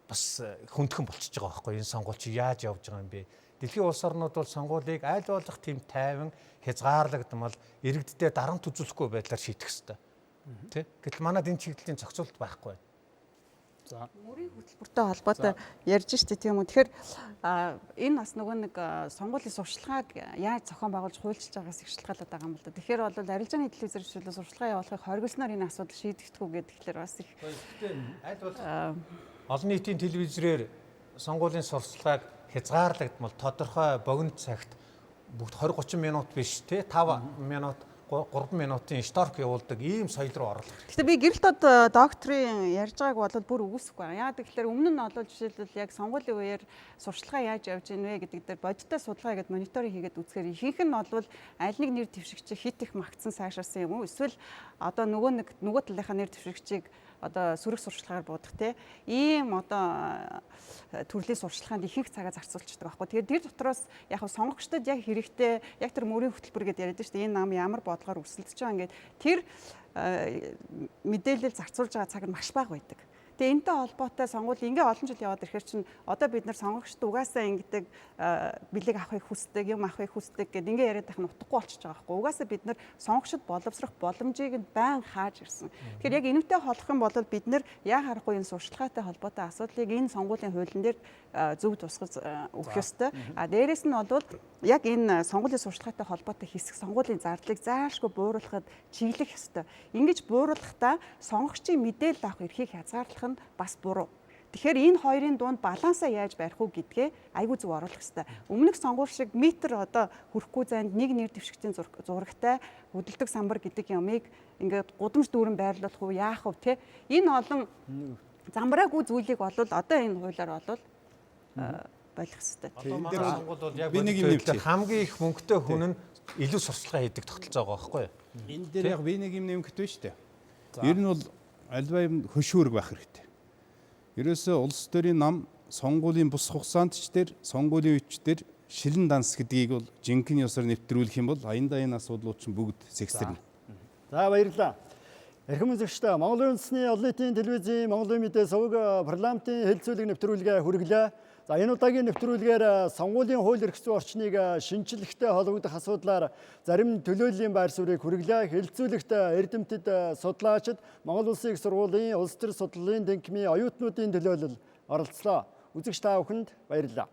бас хүндхэн болчихж байгаа байхгүй энэ сонгуул чи яаж явж байгаа юм бэ? Дэлхийн улс орнууд бол сонгуулийг аль болох тийм тайван хязгаарлагдмал иргэддээ дарамт үзүүлэхгүй байдлаар шийдэх хэрэгтэй. Тэ? Гэтэл манад энэ чиглэлийн зохицуулт байхгүй байна. За мөрийн хөтөлбөртэй холбоотой ярьж штэ тийм үү. Тэгэхээр энэ бас нөгөө нэг сонгуулийн сурчлагыг яаж зохион байгуулж хуульчилж байгаагаас их шалтгаалаад байгаа юм л да. Тэгэхээр бол арилжааны телевизээр хичээлээ сурчлагаа явуулахыг хориглосноор энэ асуудал шийдэгдэхгүй гэдэг тэгэхээр бас их аль болох олон нийтийн телевизээр сонгуулийн сурчлагыг хязгаарлагдмал тодорхой богино цагт бүгд 20-30 минут биш те 5 минут 3 минутын шторк явуулдаг ийм соёл руу оруулах. Гэтэ би гэрэлтод докторийн ярьж байгааг бол бүр үгүйсэхгүй байна. Яагаад гэвэл өмнө нь бол жишээлбэл яг сонгуулийн үеэр сурчлагаа яаж явж ийн вэ гэдэг дээр бодиттой судалгаа хийгээд мониторинг хийгээд үзэхээр ихэнх нь бол аль нэг нэр дэвшигч хит их магтсан сайшаасан юм уу? Эсвэл одоо нөгөө талынхаа нэр дэвшигчийг одоо сөрөг сурчлагаар буудах те ийм одоо төрлийн сурчлаганд ихэнх цагаа зарцуулчихдаг байхгүй. Тэгээд тэр дотроос яг сонгогчдод яг хэрэгтэй яг тэр мөрийн хөтөлбөр гэдээ яриад шүү дээ. Энэ нам ямар бодлогоор өрсөлдөж байгаа ингээд тэр мэдээлэл зарцуулж байгаа цаг нь маш бага байдаг. Тэгээ энэтэй холбоотой сонгуул ингээ олон жил яваад ирэхээр чинь одоо бид нар сонгогчд угаасаа ингэдэг бэлэг авахыг хүсдэг, юм авахыг хүсдэг гэдээ ингээ яриад байх нь утгагүй болчихж байгаа байхгүй. Угаасаа бид нар сонгогчд боловсрох боломжийг нь байн хааж ирсэн. Тэгэхээр яг энэтэй холбох юм бол бид нар яа харахгүй энэ сурчлагатай холбоотой асуудлыг энэ сонгуулийн хуулийн дээр зөв тусгаж өгөх ёстой. Дээрээс нь бол яг энэ сонгуулийн сурчлагатай холбоотой хэсэг сонгуулийн зардлыг заашгүй бууруулахад чиглэх ёстой. Ингэж бууруулахдаа сонгогчийн мэдээлэл авах эрхийг хязгаарлах нь бас буруу. Тэгэхээр энэ хоёрын дунд балансаа яаж барих уу гэдгээ айгүй зөв оруулах хэрэгтэй. Өмнөх сонгуул шиг метр одоо хүрэхгүй зайд нэг нэр дэвшигчийн зурагтай хөдөлдөг самбар гэдэг юмыг ингээд гудамж дүүрэн байрлуулах уу яах вэ те? Энэ олон замбраагүй зүйлийг бол одоо энэ хуулиар бол болох хэрэгтэй. Одоо манай сонгуул бол яг хамгийн их мөнгөтэй хүн нь илүү сурчлагаа хийдэг тогтолцоо байгаа байхгүй юу? Энэ дээр яг би нэг юм нэмэхэд байна шүү дээ. Ер нь бол альва юм хөшөөрөг байх хэрэгтэй. Ерөөсөө улс төрийн нам сонгуулийн бус хугацаанд ч дээр сонгуулийн үеч дээр шилэн данс гэдгийг бол жинхэнэ ёсоор нэвтрүүлэх юм бол аяндаа энэ асуудлууд чинь бүгд сэгсэрнэ. За баярлалаа. Эрхэм үзэгчдээ Монголын үндэсний олон нийтийн телевизийн Монголын мэдээ суваг парламентын хэлэлцүүлэг нэвтрүүлгээ хүргэлээ. За энэ удаагийн нэвтрүүлгээр сонгуулийн хууль эрх зүйн орчныг шинэчлэхтэй холбогдох асуудлаар зарим төлөөллийн байр суурийг хүргэлээ. Хэлэлцүүлэгт эрдэмтэд, судлаачид, Монгол Улсын их сургуулийн улс төр судлалын дэнкмийн оюутнуудын төлөөлөл оролцлоо. Үзэгч та бүхэнд баярлалаа.